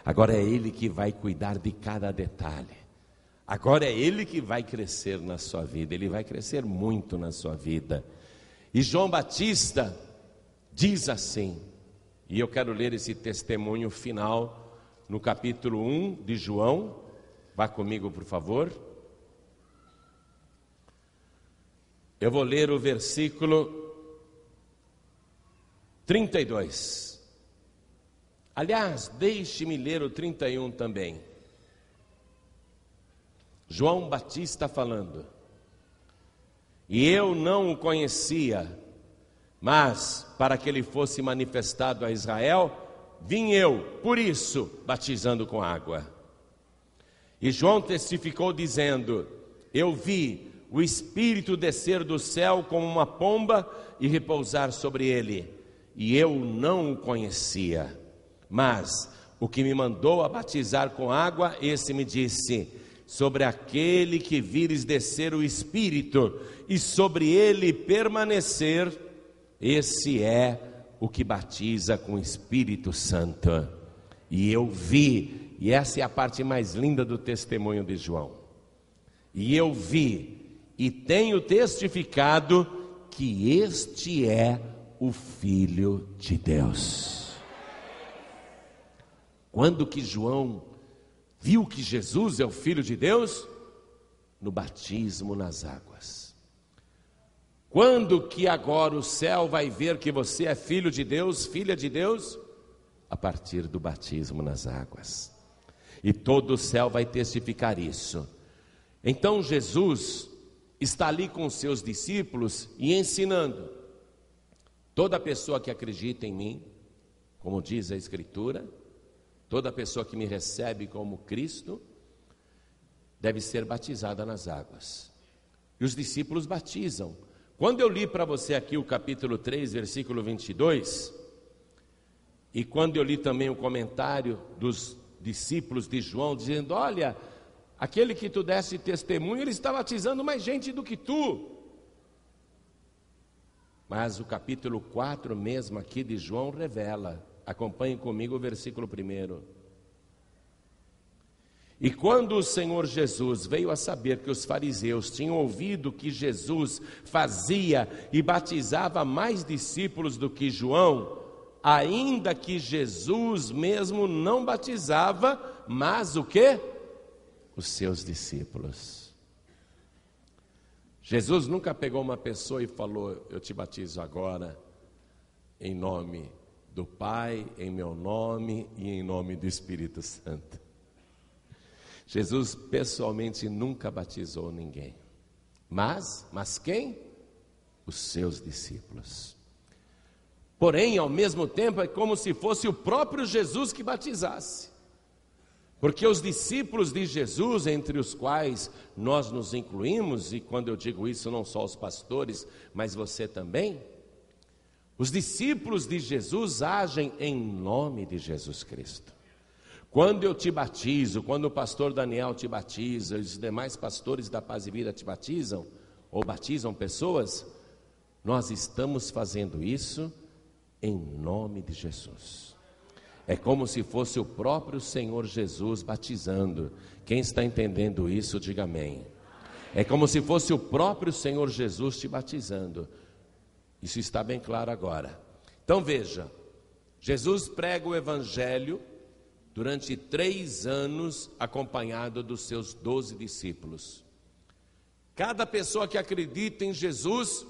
S1: Agora é Ele que vai cuidar de cada detalhe. Agora é Ele que vai crescer na sua vida. Ele vai crescer muito na sua vida. E João Batista diz assim, e eu quero ler esse testemunho final no capítulo 1 de João. Vá comigo, por favor. Eu vou ler o versículo 32. Aliás, deixe-me ler o 31 também. João Batista falando: e eu não o conhecia, mas para que ele fosse manifestado a Israel, vim eu, por isso, batizando com água. E João testificou dizendo: eu vi o Espírito descer do céu como uma pomba e repousar sobre ele, e eu não o conhecia, mas o que me mandou a batizar com água, esse me disse: sobre aquele que vires descer o Espírito e sobre ele permanecer, esse é o que batiza com o Espírito Santo. E eu vi, e essa é a parte mais linda do testemunho de João, E eu vi e tenho testificado que este é o Filho de Deus. Quando que João viu que Jesus é o Filho de Deus? No batismo nas águas. Quando que agora o céu vai ver que você é filho de Deus, filha de Deus? A partir do batismo nas águas. E todo o céu vai testificar isso. Então Jesus está ali com os seus discípulos e ensinando. Toda pessoa que acredita em mim, como diz a Escritura, toda pessoa que me recebe como Cristo, deve ser batizada nas águas. E os discípulos batizam. Quando eu li para você aqui o capítulo 3, versículo 22, e quando eu li também o comentário dos discípulos de João, dizendo, olha, aquele que tu deste testemunho, ele está batizando mais gente do que tu. Mas o capítulo 4 mesmo aqui de João revela, acompanhe comigo o versículo 1. E quando o Senhor Jesus veio a saber que os fariseus tinham ouvido que Jesus fazia e batizava mais discípulos do que João, ainda que Jesus mesmo não batizava, mas o quê? Os seus discípulos. Jesus nunca pegou uma pessoa e falou, eu te batizo agora, em nome do Pai, em meu nome e em nome do Espírito Santo. Jesus pessoalmente nunca batizou ninguém. Mas quem? Os seus discípulos. Porém, ao mesmo tempo, é como se fosse o próprio Jesus que batizasse. Porque os discípulos de Jesus, entre os quais nós nos incluímos, e quando eu digo isso, não só os pastores, mas você também, os discípulos de Jesus agem em nome de Jesus Cristo. Quando eu te batizo, quando o pastor Daniel te batiza, os demais pastores da Paz e Vida te batizam, ou batizam pessoas, nós estamos fazendo isso em nome de Jesus. É como se fosse o próprio Senhor Jesus batizando. Quem está entendendo isso, diga amém. É como se fosse o próprio Senhor Jesus te batizando. Isso está bem claro agora. Então veja, Jesus prega o Evangelho durante 3 anos, acompanhado dos seus 12 discípulos. Cada pessoa que acredita em Jesus,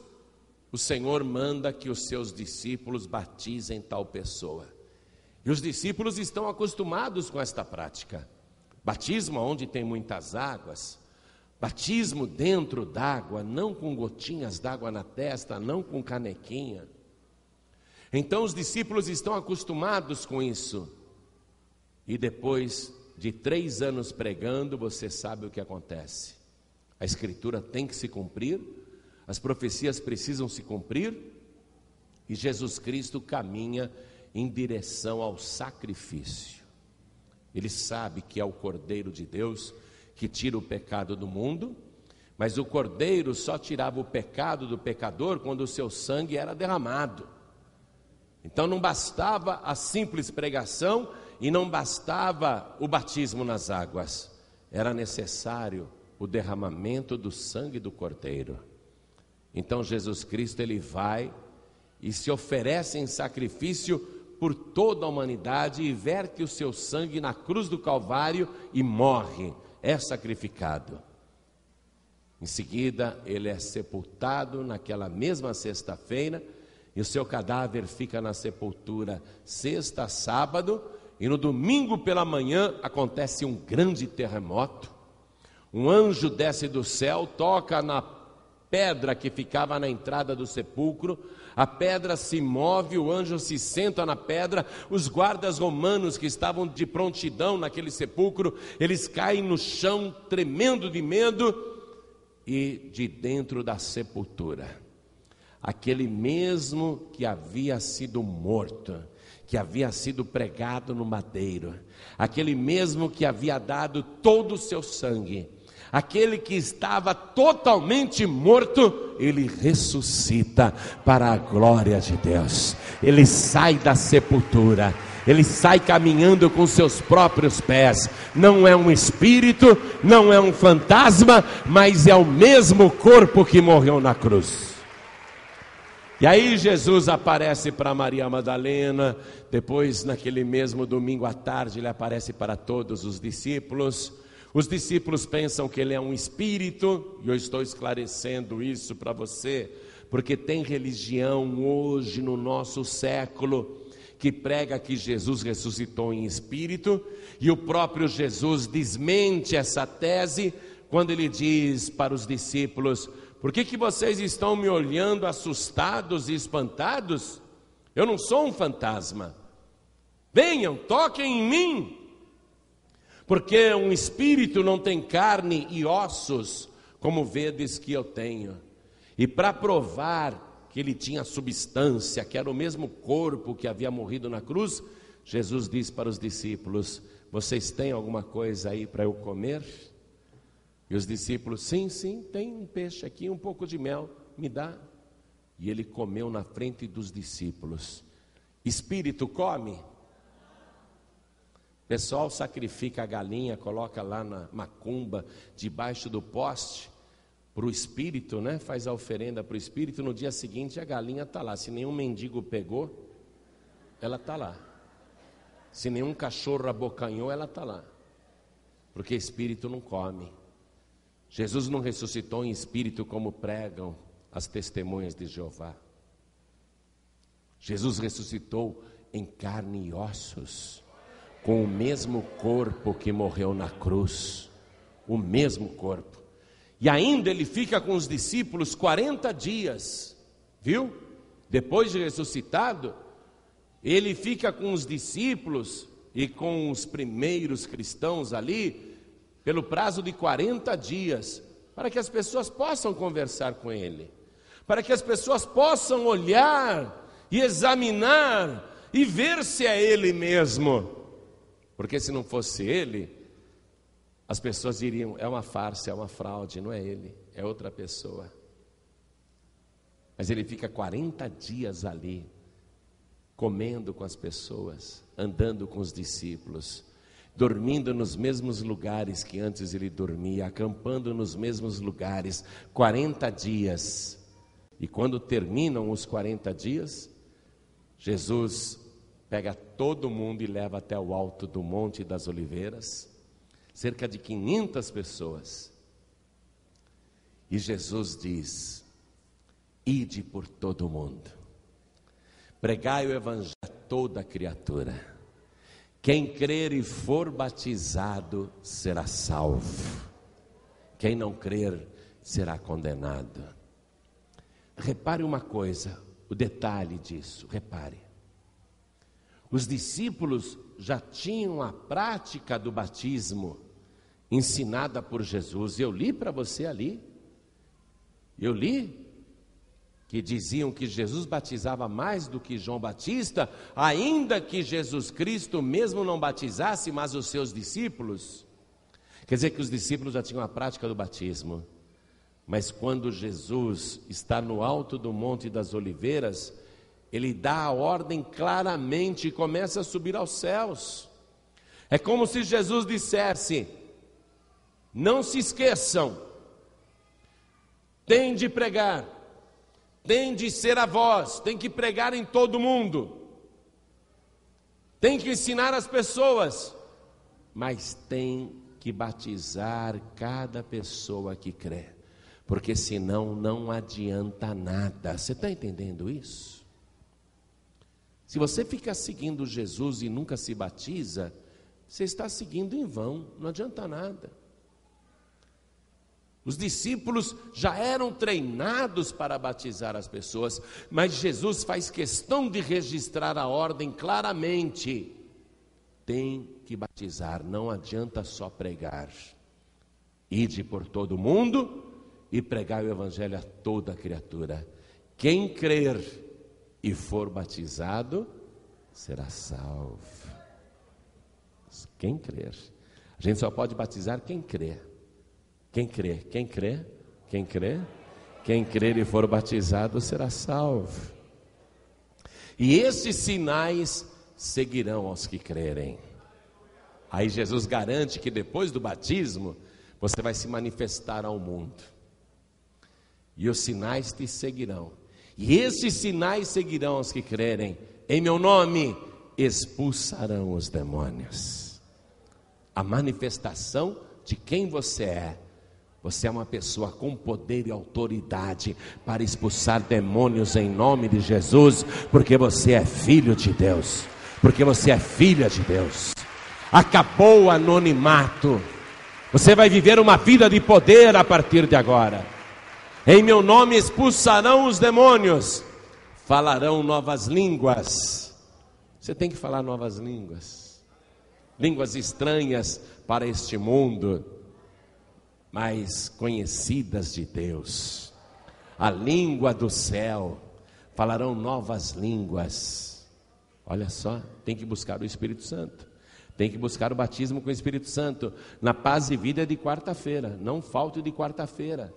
S1: o Senhor manda que os seus discípulos batizem tal pessoa. E os discípulos estão acostumados com esta prática. Batismo onde tem muitas águas, batismo dentro d'água, não com gotinhas d'água na testa, não com canequinha. Então os discípulos estão acostumados com isso. E depois de 3 anos pregando, você sabe o que acontece. A Escritura tem que se cumprir, as profecias precisam se cumprir, e Jesus Cristo caminha em direção ao sacrifício. Ele sabe que é o Cordeiro de Deus que tira o pecado do mundo, mas o Cordeiro só tirava o pecado do pecador quando o seu sangue era derramado. Então não bastava a simples pregação e não bastava o batismo nas águas, era necessário o derramamento do sangue do Cordeiro. Então Jesus Cristo, ele vai e se oferece em sacrifício por toda a humanidade e verte o seu sangue na cruz do Calvário e morre, é sacrificado. Em seguida, ele é sepultado naquela mesma sexta-feira e o seu cadáver fica na sepultura sexta, sábado, e no domingo pela manhã acontece um grande terremoto. Um anjo desce do céu, toca na pedra que ficava na entrada do sepulcro, a pedra se move, o anjo se senta na pedra, os guardas romanos que estavam de prontidão naquele sepulcro, eles caem no chão tremendo de medo, e de dentro da sepultura, aquele mesmo que havia sido morto, que havia sido pregado no madeiro, aquele mesmo que havia dado todo o seu sangue, aquele que estava totalmente morto, ele ressuscita para a glória de Deus. Ele sai da sepultura
S4: Ele sai caminhando com seus próprios pés. Não é um espírito, não é um fantasma, mas é o mesmo corpo que morreu na cruz. E aí Jesus aparece para Maria Madalena. Depois, naquele mesmo domingo à tarde, ele aparece para todos os discípulos. Os discípulos pensam que ele é um espírito, e eu estou esclarecendo isso para você, porque tem religião hoje no nosso século que prega que Jesus ressuscitou em espírito, e o próprio Jesus desmente essa tese quando ele diz para os discípulos: por que vocês estão me olhando assustados e espantados? Eu não sou um fantasma. Venham, toquem em mim. Porque um espírito não tem carne e ossos, como vedes que eu tenho. E para provar que ele tinha substância, que era o mesmo corpo que havia morrido na cruz, Jesus disse para os discípulos: vocês têm alguma coisa aí para eu comer? E os discípulos: sim, tem um peixe aqui, um pouco de mel, me dá. E ele comeu na frente dos discípulos. Espírito come? O pessoal sacrifica a galinha, coloca lá na macumba, debaixo do poste, para o espírito, né? Faz a oferenda para o espírito. No dia seguinte a galinha está lá. Se nenhum mendigo pegou, ela está lá. Se nenhum cachorro abocanhou, ela está lá. Porque espírito não come. Jesus não ressuscitou em espírito como pregam as testemunhas de Jeová. Jesus ressuscitou em carne e ossos, com o mesmo corpo que morreu na cruz. O mesmo corpo. E ainda ele fica com os discípulos 40 dias, viu? Depois de ressuscitado, ele fica com os discípulos e com os primeiros cristãos ali, pelo prazo de 40 dias, para que as pessoas possam conversar com ele, para que as pessoas possam olhar e examinar e ver se é ele mesmo. Porque se não fosse ele, as pessoas diriam: é uma farsa, é uma fraude, não é ele, é outra pessoa. Mas ele fica 40 dias ali, comendo com as pessoas, andando com os discípulos, dormindo nos mesmos lugares que antes ele dormia, acampando nos mesmos lugares, 40 dias. E quando terminam os 40 dias, Jesus pega todo mundo e leva até o alto do Monte das Oliveiras, cerca de 500 pessoas. E Jesus diz: ide por todo o mundo, pregai o evangelho a toda criatura. Quem crer e for batizado será salvo. Quem não crer será condenado. Repare uma coisa, o detalhe disso, repare. Os discípulos já tinham a prática do batismo ensinada por Jesus. Eu li para você ali. Eu li que diziam que Jesus batizava mais do que João Batista, ainda que Jesus Cristo mesmo não batizasse, mas os seus discípulos. Quer dizer que os discípulos já tinham a prática do batismo. Mas quando Jesus está no alto do Monte das Oliveiras, ele dá a ordem claramente e começa a subir aos céus. É como se Jesus dissesse: não se esqueçam, tem de pregar, tem de ser a voz, tem que pregar em todo mundo, tem que ensinar as pessoas, mas tem que batizar cada pessoa que crê, porque senão não adianta nada. Você está entendendo isso? Se você fica seguindo Jesus e nunca se batiza, você está seguindo em vão, não adianta nada. Os discípulos já eram treinados para batizar as pessoas, mas Jesus faz questão de registrar a ordem claramente: tem que batizar, não adianta só pregar. Ide por todo o mundo e pregai o evangelho a toda criatura. Quem crer e for batizado será salvo. Quem crer. A gente só pode batizar quem crê. Quem crê, quem crê, quem crê, quem crer e for batizado será salvo. E esses sinais seguirão aos que crerem. Aí Jesus garante que depois do batismo, você vai se manifestar ao mundo. E os sinais te seguirão. E esses sinais seguirão aos que crerem. Em meu nome expulsarão os demônios. A manifestação de quem você é. Você é uma pessoa com poder e autoridade para expulsar demônios em nome de Jesus, porque você é filho de Deus, porque você é filha de Deus. Acabou o anonimato. Você vai viver uma vida de poder a partir de agora. Em meu nome expulsarão os demônios, falarão novas línguas. Você tem que falar novas línguas, línguas estranhas para este mundo, mas conhecidas de Deus. A língua do céu. Falarão novas línguas. Olha só, tem que buscar o Espírito Santo. Tem que buscar o batismo com o Espírito Santo. Na Paz e Vida de quarta-feira. Não falte de quarta-feira.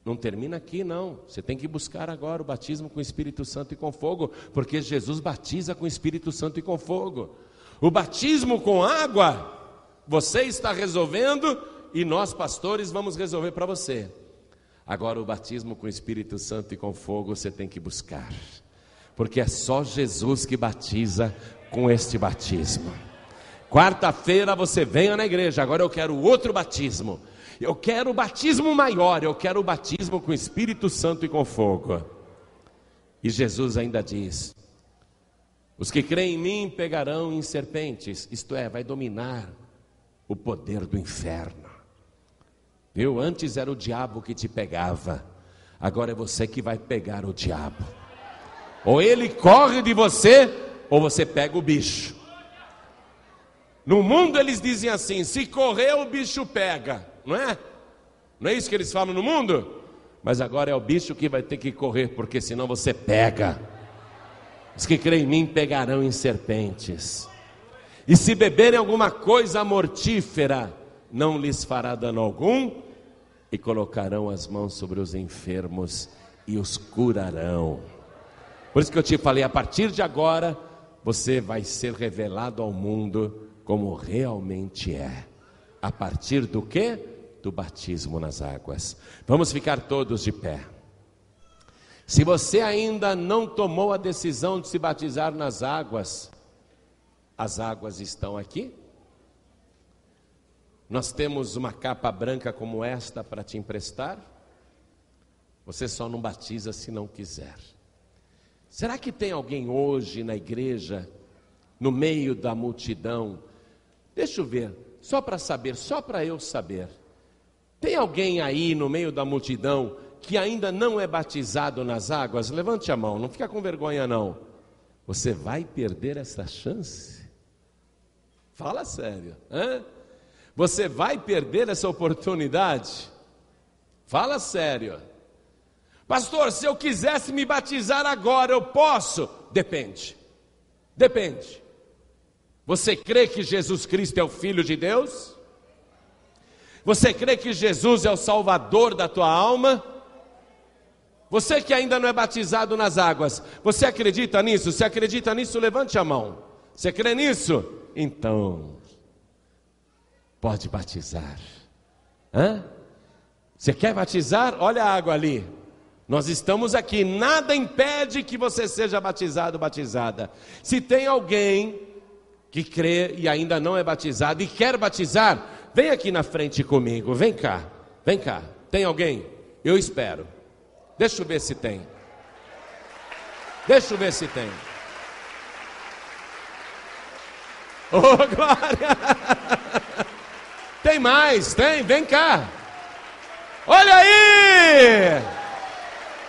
S4: Não termina aqui não. Você tem que buscar agora o batismo com o Espírito Santo e com fogo, porque Jesus batiza com o Espírito Santo e com fogo. O batismo com água, você está resolvendo e nós pastores vamos resolver para você. Agora o batismo com o Espírito Santo e com fogo você tem que buscar, porque é só Jesus que batiza com este batismo. Quarta-feira você venha na igreja. Agora eu quero outro batismo. Eu quero o batismo maior. Eu quero o batismo com o Espírito Santo e com fogo. E Jesus ainda diz: os que creem em mim pegarão em serpentes. Isto é, vai dominar o poder do inferno. Viu? Antes era o diabo que te pegava. Agora é você que vai pegar o diabo. Ou ele corre de você, ou você pega o bicho. No mundo eles dizem assim: se correr o bicho pega, não é? Não é isso que eles falam no mundo? Mas agora é o bicho que vai ter que correr, porque senão você pega. Os que creem em mim pegarão em serpentes. E se beberem alguma coisa mortífera, não lhes fará dano algum. E colocarão as mãos sobre os enfermos e os curarão. Por isso que eu te falei, a partir de agora, você vai ser revelado ao mundo como realmente é. A partir do quê? Do batismo nas águas. Vamos ficar todos de pé. Se você ainda não tomou a decisão de se batizar nas águas, as águas estão aqui. Nós temos uma capa branca como esta para te emprestar. Você só não batiza se não quiser. Será que tem alguém hoje na igreja, no meio da multidão? Deixa eu ver, só para saber, só para eu saber. Tem alguém aí no meio da multidão que ainda não é batizado nas águas? Levante a mão, não fica com vergonha não. Você vai perder essa chance? Fala sério, hein? Você vai perder essa oportunidade? Fala sério. Pastor, se eu quisesse me batizar agora, eu posso? Depende. Depende. Você crê que Jesus Cristo é o Filho de Deus? Você crê que Jesus é o Salvador da tua alma? Você que ainda não é batizado nas águas, você acredita nisso? Se acredita nisso, levante a mão. Você crê nisso? Então, pode batizar. Hã? Você quer batizar? Olha a água ali. Nós estamos aqui, nada impede que você seja batizado, batizada. Se tem alguém que crê e ainda não é batizado e quer batizar, vem aqui na frente comigo, vem cá, vem cá. Tem alguém? Eu espero. Deixa eu ver se tem. Deixa eu ver se tem. Oh, glória! Tem mais, tem, vem cá. Olha aí!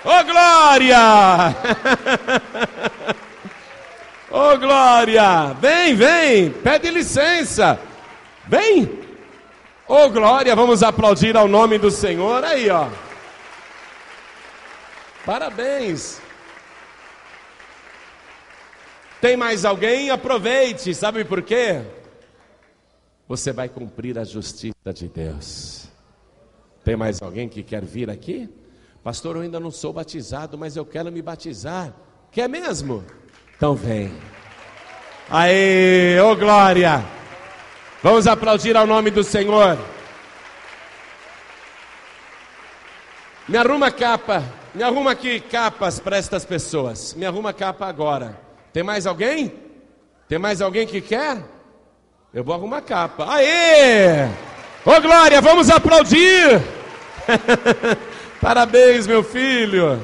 S4: Oh, glória! Oh, glória! Vem, vem, pede licença. Vem! Oh, glória, vamos aplaudir ao nome do Senhor. Aí, ó. Parabéns. Tem mais alguém? Aproveite. Sabe por quê? Você vai cumprir a justiça de Deus. Tem mais alguém que quer vir aqui? Pastor, eu ainda não sou batizado, mas eu quero me batizar. Quer mesmo? Então vem. Aê, ô glória! Vamos aplaudir ao nome do Senhor. Me arruma capa, me arruma aqui capas para estas pessoas. Me arruma capa agora. Tem mais alguém? Tem mais alguém que quer? Eu vou arrumar capa. Aê! Ô glória, vamos aplaudir! Parabéns, meu filho.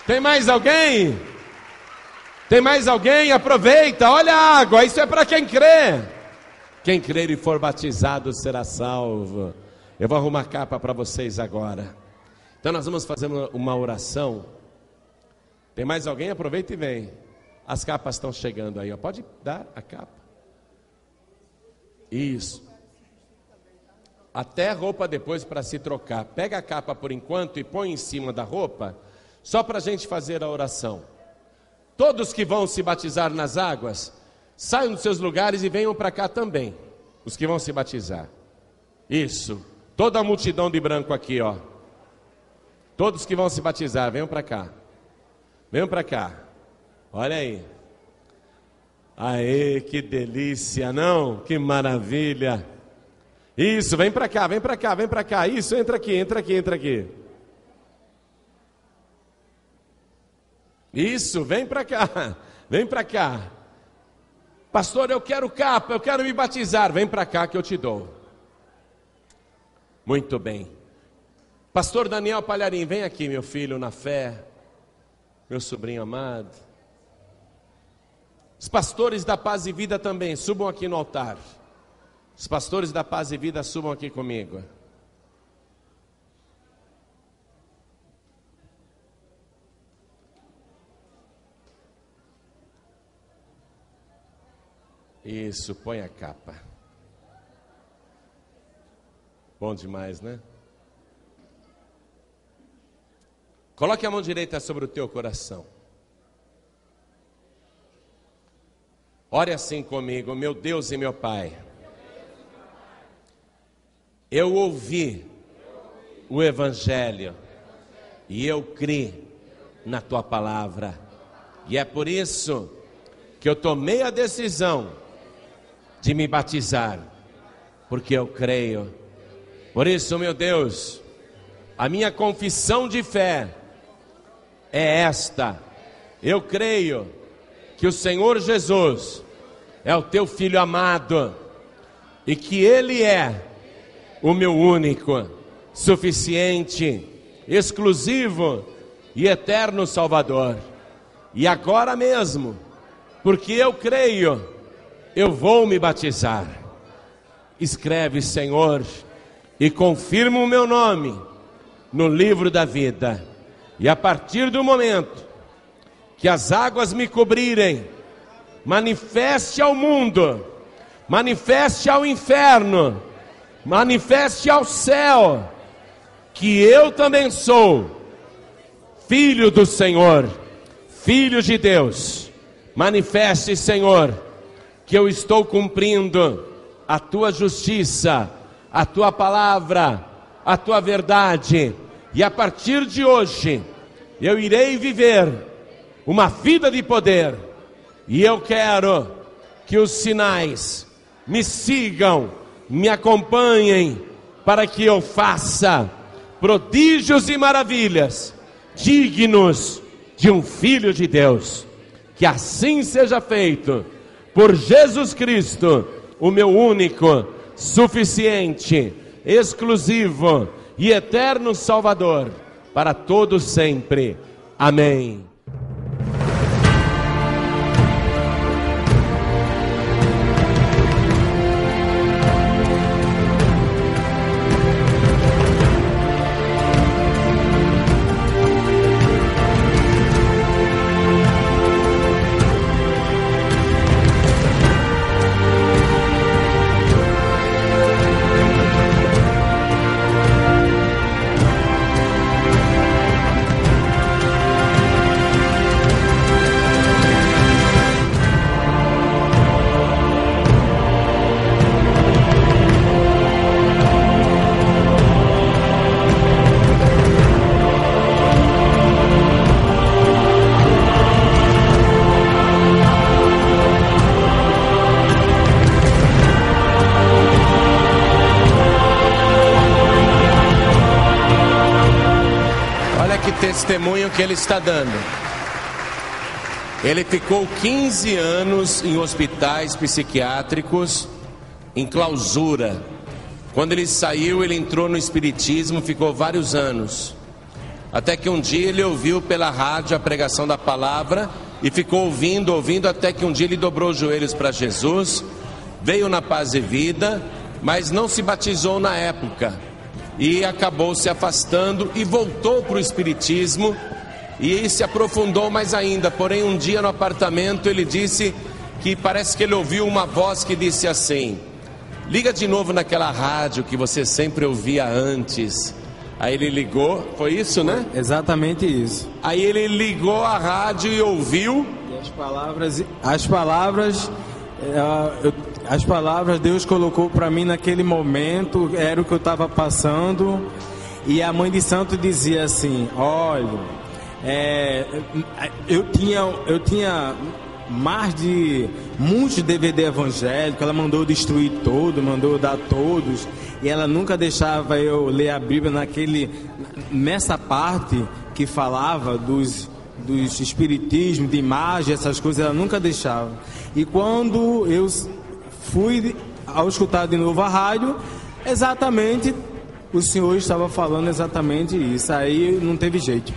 S4: Tem mais alguém? Tem mais alguém? Aproveita, olha a água, isso é para quem crê. Quem crer e for batizado será salvo. Eu vou arrumar capa para vocês agora. Então nós vamos fazer uma oração. Tem mais alguém? Aproveita e vem. As capas estão chegando aí, ó. Pode dar a capa. Isso. Até roupa depois para se trocar. Pega a capa por enquanto e põe em cima da roupa, só para a gente fazer a oração. Todos que vão se batizar nas águas, saiam dos seus lugares e venham para cá também. Os que vão se batizar. Isso. Toda a multidão de branco aqui, ó. Todos que vão se batizar, venham para cá. Venham para cá. Olha aí. Aê, que delícia, não? Que maravilha. Isso, vem para cá, vem para cá, vem para cá. Isso, entra aqui, entra aqui, entra aqui. Isso, vem para cá. Vem para cá. Pastor, eu quero capa, eu quero me batizar. Vem para cá que eu te dou. Muito bem. Pastor Daniel Palharim, vem aqui, meu filho, na fé. Meu sobrinho amado. Os pastores da Paz e Vida também, subam aqui no altar. Os pastores da Paz e Vida, subam aqui comigo. Isso, põe a capa. Bom demais, né? Coloque a mão direita sobre o teu coração. Ore assim comigo, meu Deus e meu Pai. Eu ouvi o Evangelho e eu criei na Tua Palavra. E é por isso que eu tomei a decisão de me batizar, porque eu creio. Por isso, meu Deus, a minha confissão de fé é esta: eu creio que o Senhor Jesus é o Teu Filho amado e que Ele é o meu único, suficiente, exclusivo e eterno Salvador. E agora mesmo, porque eu creio, eu vou me batizar. Escreve, Senhor, e confirma o meu nome no livro da vida. E a partir do momento que as águas me cobrirem, manifeste ao mundo, manifeste ao inferno, manifeste ao céu, que eu também sou filho do Senhor, filho de Deus. Manifeste, Senhor, que eu estou cumprindo a Tua justiça, a Tua palavra, a Tua verdade. E a partir de hoje, eu irei viver uma vida de poder. E eu quero que os sinais me sigam, me acompanhem, para que eu faça prodígios e maravilhas dignos de um filho de Deus. Que assim seja feito, por Jesus Cristo, o meu único, suficiente, exclusivo e eterno Salvador, para todos sempre. Amém.
S1: testemunho que ele está dando. Ele ficou 15 anos em hospitais psiquiátricos, em clausura. Quando ele saiu, ele entrou no espiritismo, ficou vários anos. Até que um dia ele ouviu pela rádio a pregação da palavra e ficou ouvindo, até que um dia ele dobrou os joelhos para Jesus, veio na Paz e Vida, mas não se batizou na época. E acabou se afastando e voltou para o espiritismo e se aprofundou mais ainda. Porém, um dia no apartamento ele disse que parece que ele ouviu uma voz que disse assim: liga de novo naquela rádio que você sempre ouvia antes. Aí ele ligou, foi isso, né?
S5: Exatamente isso.
S1: Aí ele ligou a rádio e ouviu.
S5: E as palavras Deus colocou para mim naquele momento, era o que eu estava passando. E a mãe de santo dizia assim: olha, eu tinha mais de muitos DVD evangélicos, ela mandou destruir todo, mandou dar todos, e ela nunca deixava eu ler a Bíblia nessa parte que falava dos espiritismos, de imagem, essas coisas, ela nunca deixava. E quando eu fui ao escutar de novo a rádio, exatamente o senhor estava falando exatamente isso, aí não teve jeito.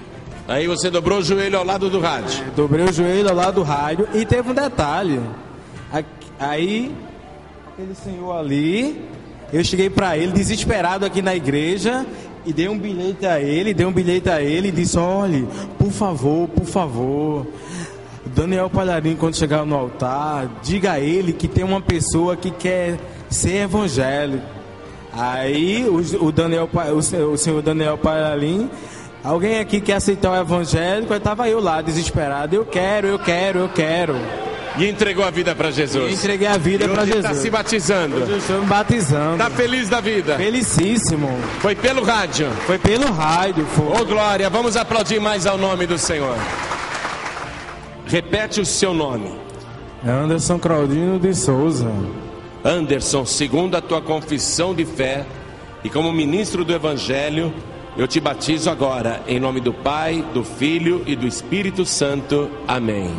S1: Aí você dobrou o joelho ao lado do rádio.
S5: Dobrei o joelho ao lado do rádio. E teve um detalhe. Aí, aquele senhor ali, eu cheguei para ele, desesperado aqui na igreja, e dei um bilhete a ele, e disse: olha, por favor, Daniel Palharim, quando chegar no altar, diga a ele que tem uma pessoa que quer ser evangélico. Aí, o senhor Daniel Palharim: alguém aqui quer aceitar o evangélico? Aí estava eu lá, desesperado. Eu quero.
S1: E entregou a vida para Jesus.
S5: Entreguei a vida para Jesus.
S1: Está se batizando.
S5: Hoje eu estou me batizando.
S1: Está feliz da vida?
S5: Felicíssimo.
S1: Foi pelo rádio?
S5: Foi pelo rádio.
S1: Ô glória, vamos aplaudir mais ao nome do Senhor. Repete o seu nome.
S5: Anderson Claudino de Souza.
S1: Anderson, segundo a tua confissão de fé e como ministro do Evangelho, eu te batizo agora, em nome do Pai, do Filho e do Espírito Santo. Amém.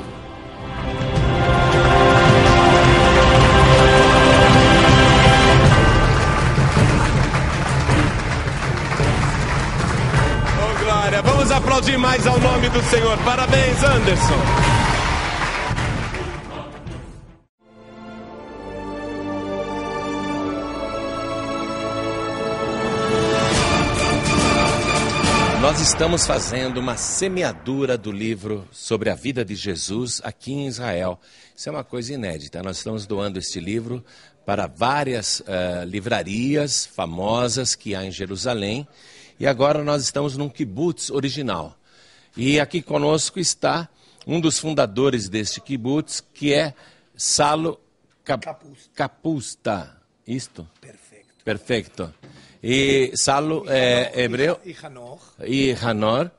S1: Oh, glória! Vamos aplaudir mais ao nome do Senhor. Parabéns, Anderson. Nós estamos fazendo uma semeadura do livro sobre a vida de Jesus aqui em Israel. Isso é uma coisa inédita. Nós estamos doando este livro para várias livrarias famosas que há em Jerusalém. E agora nós estamos num kibbutz original. E aqui conosco está um dos fundadores deste kibbutz, que é Salo Kapusta. Isto? Perfeito. E Salo é hebreu e Hanor,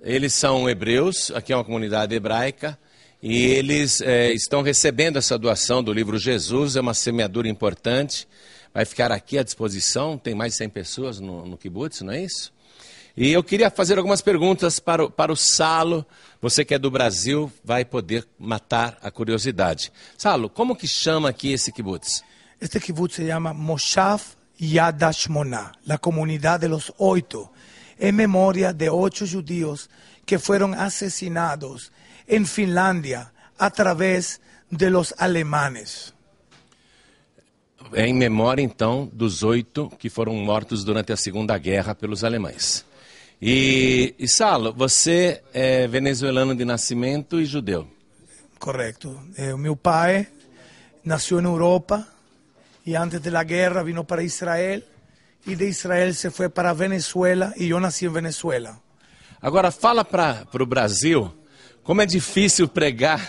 S1: eles são hebreus, aqui é uma comunidade hebraica, e eles estão recebendo essa doação do livro Jesus, é uma semeadura importante, vai ficar aqui à disposição, tem mais de 100 pessoas no kibbutz, não é isso? E eu queria fazer algumas perguntas para o Salo, você que é do Brasil, vai poder matar a curiosidade. Salo, como que chama aqui esse kibbutz?
S6: Este kibbutz se llama Moshav Yad Hashmona, la comunidad de los 8, en memoria de 8 judíos que fueron asesinados en Finlandia a través de los alemanes.
S1: É em memória, então, dos 8 que foram mortos durante a Segunda Guerra pelos alemães. E Salo, você é venezuelano de nascimento e judeu?
S6: Correcto. Meu pai nasceu na Europa y antes de la guerra vino para Israel y de Israel se fue para Venezuela y yo nací en Venezuela.
S1: Agora fala para o Brasil como é difícil pregar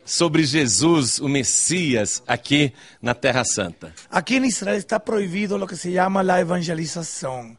S1: sobre Jesus, o Messias, aqui na Terra Santa.
S6: Aquí en Israel está prohibido lo que se llama la evangelización.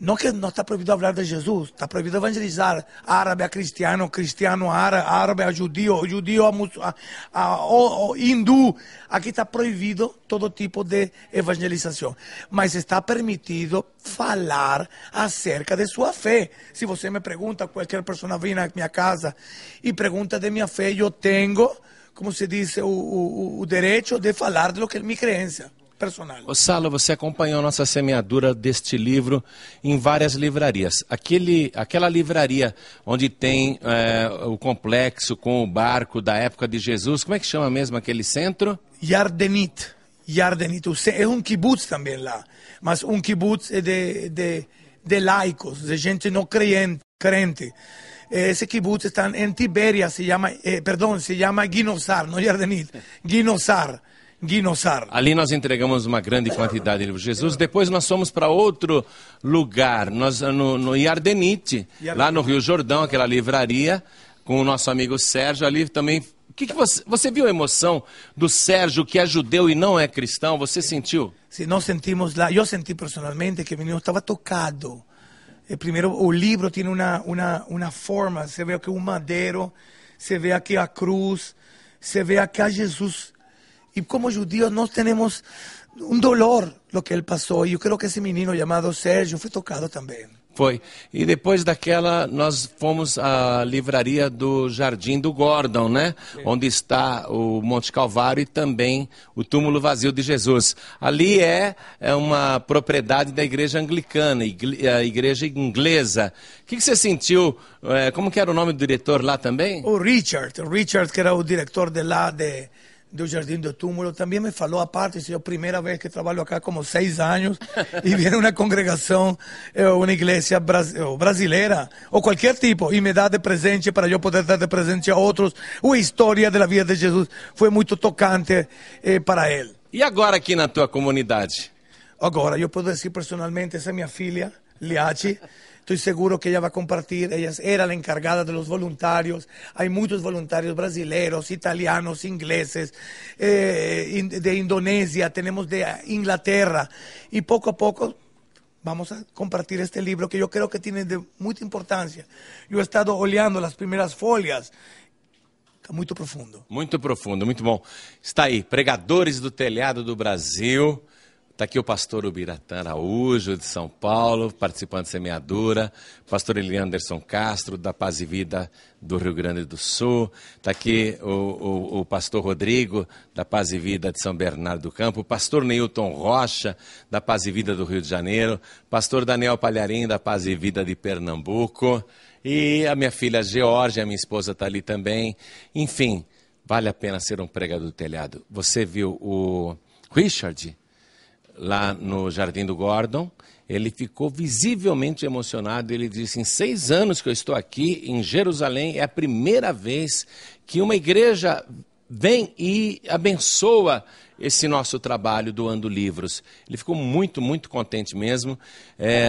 S6: No que no está prohibido hablar de Jesús, está prohibido evangelizar árabe a cristiano, cristiano a árabe a judío, judío a hindú. Aquí está prohibido todo tipo de evangelización. Mas está permitido falar acerca de sua fé. Se você me pergunta, qualquer pessoa vem na minha casa e pergunta de minha fé, eu tenho, como se diz, o direito de falar de lo que é minha crença personal.
S1: Ô Salo, você acompanhou a nossa semeadura deste livro em várias livrarias. Aquela livraria onde tem o complexo com o barco da época de Jesus, como é que chama mesmo aquele centro?
S6: Yardenit. É um kibbutz também lá, mas um kibbutz de laicos, de gente não crente. Esse kibbutz está em Tibéria, se chama Ginosar, não Yardenit, Ginosar. Ali nós entregamos uma grande quantidade de livros de Jesus. Depois nós fomos para outro lugar, no Yardenit, lá no Rio Jordão, aquela livraria, com o nosso amigo Sérgio. Ali também. O que você viu a emoção do Sérgio, que é judeu e não é cristão? Você sentiu? Sim, nós sentimos lá. Eu senti personalmente que o menino estava tocado. Primeiro, o livro tem uma forma. Você vê aqui um madeiro, você vê aqui a cruz, você vê aqui a Jesus. E como judeus nós temos um dolor lo que ele passou. E eu creio que esse menino chamado Sérgio foi tocado também.
S1: Foi. E depois daquela, nós fomos à livraria do Jardim do Gordon, né? Sim. Onde está o Monte Calvário e também o túmulo vazio de Jesus. Ali é uma propriedade da igreja anglicana, a igreja inglesa. O que você sentiu? Como que era o nome do diretor lá também?
S6: O Richard, que era o diretor de lá do Jardim do Túmulo, também me falou a parte, é a primeira vez que trabalho aqui, como 6 anos, e viene uma congregação, uma igreja brasileira, ou qualquer tipo, e me dá de presente para eu poder dar de presente a outros, a história da vida de Jesus foi muito tocante para ele.
S1: E agora aqui na tua comunidade?
S6: Agora, eu posso dizer personalmente, essa é minha filha, Liachi. Estou seguro que ela vai compartilhar. Ela era a encargada dos voluntários. Há muitos voluntários brasileiros, italianos, ingleses, de Indonésia, temos de Inglaterra. E pouco a pouco vamos a compartilhar este livro que eu creio que tem de muita importância. Eu he estado olhando as primeiras folhas. Está muito profundo. Muito
S1: profundo, muito bom. Está aí, Pregadores do Telhado do Brasil. Está aqui o pastor Ubiratã Araújo, de São Paulo, participando de semeadura. Pastor Elianderson Castro, da Paz e Vida do Rio Grande do Sul. Está aqui o pastor Rodrigo, da Paz e Vida de São Bernardo do Campo. O pastor Neilton Rocha, da Paz e Vida do Rio de Janeiro. Pastor Daniel Palharim, da Paz e Vida de Pernambuco. E a minha filha Georgia, minha esposa, está ali também. Enfim, vale a pena ser um pregador do telhado. Você viu o Richard lá no Jardim do Gordon, ele ficou visivelmente emocionado. Ele disse: em 6 anos que eu estou aqui em Jerusalém, é a primeira vez que uma igreja vem e abençoa esse nosso trabalho doando livros. Ele ficou muito, muito contente mesmo.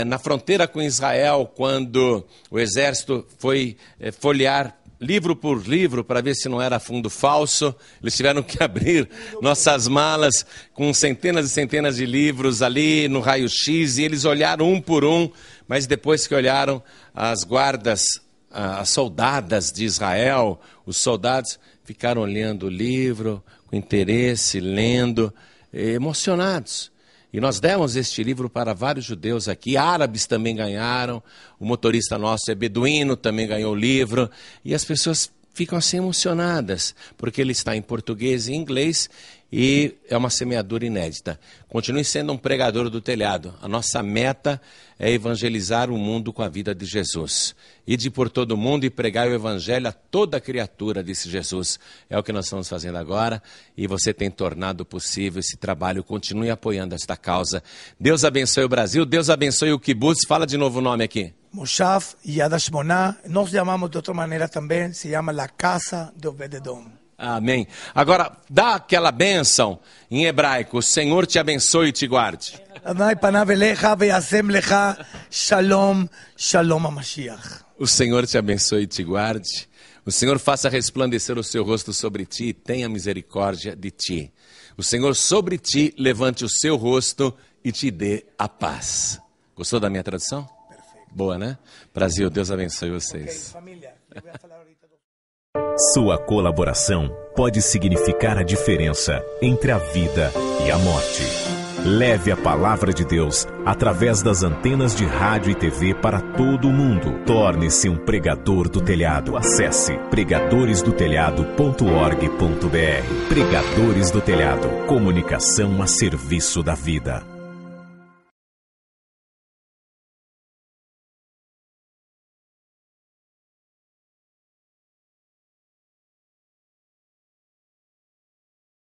S1: Na fronteira com Israel, quando o exército foi folhear livro por livro, para ver se não era fundo falso, eles tiveram que abrir nossas malas com centenas e centenas de livros ali no raio-x, e eles olharam um por um, mas depois que olharam, as guardas, as soldadas de Israel, os soldados ficaram olhando o livro com interesse, lendo, emocionados. E nós demos este livro para vários judeus aqui, árabes também ganharam, o motorista nosso é beduíno, também ganhou o livro, e as pessoas ficam assim emocionadas, porque ele está em português e inglês, e é uma semeadura inédita. Continue sendo um pregador do telhado. A nossa meta é evangelizar o mundo com a vida de Jesus. Ide por todo o mundo e pregai o evangelho a toda criatura, disse Jesus. É o que nós estamos fazendo agora, e você tem tornado possível esse trabalho. Continue apoiando esta causa. Deus abençoe o Brasil, Deus abençoe o kibbutz. Fala de novo o nome aqui.
S6: Moshav Yad Hashmona. Nós chamamos de outra maneira também, se chama La Casa de Obed-Edom.
S1: Amém. Agora, dá aquela bênção em hebraico: o Senhor te abençoe e te guarde.
S6: Shalom, Shalom HaMashiach.
S1: O Senhor te abençoe e te guarde. O Senhor faça resplandecer o seu rosto sobre ti e tenha misericórdia de ti. O Senhor sobre ti levante o seu rosto e te dê a paz. Gostou da minha tradução? Boa, né? Brasil, Deus abençoe vocês.
S6: Família, eu vou falar ahorita.
S2: Sua colaboração pode significar a diferença entre a vida e a morte. Leve a palavra de Deus através das antenas de rádio e TV para todo o mundo. Torne-se um pregador do telhado. Acesse pregadoresdotelhado.org.br. Pregadores do Telhado. Comunicação a serviço da vida.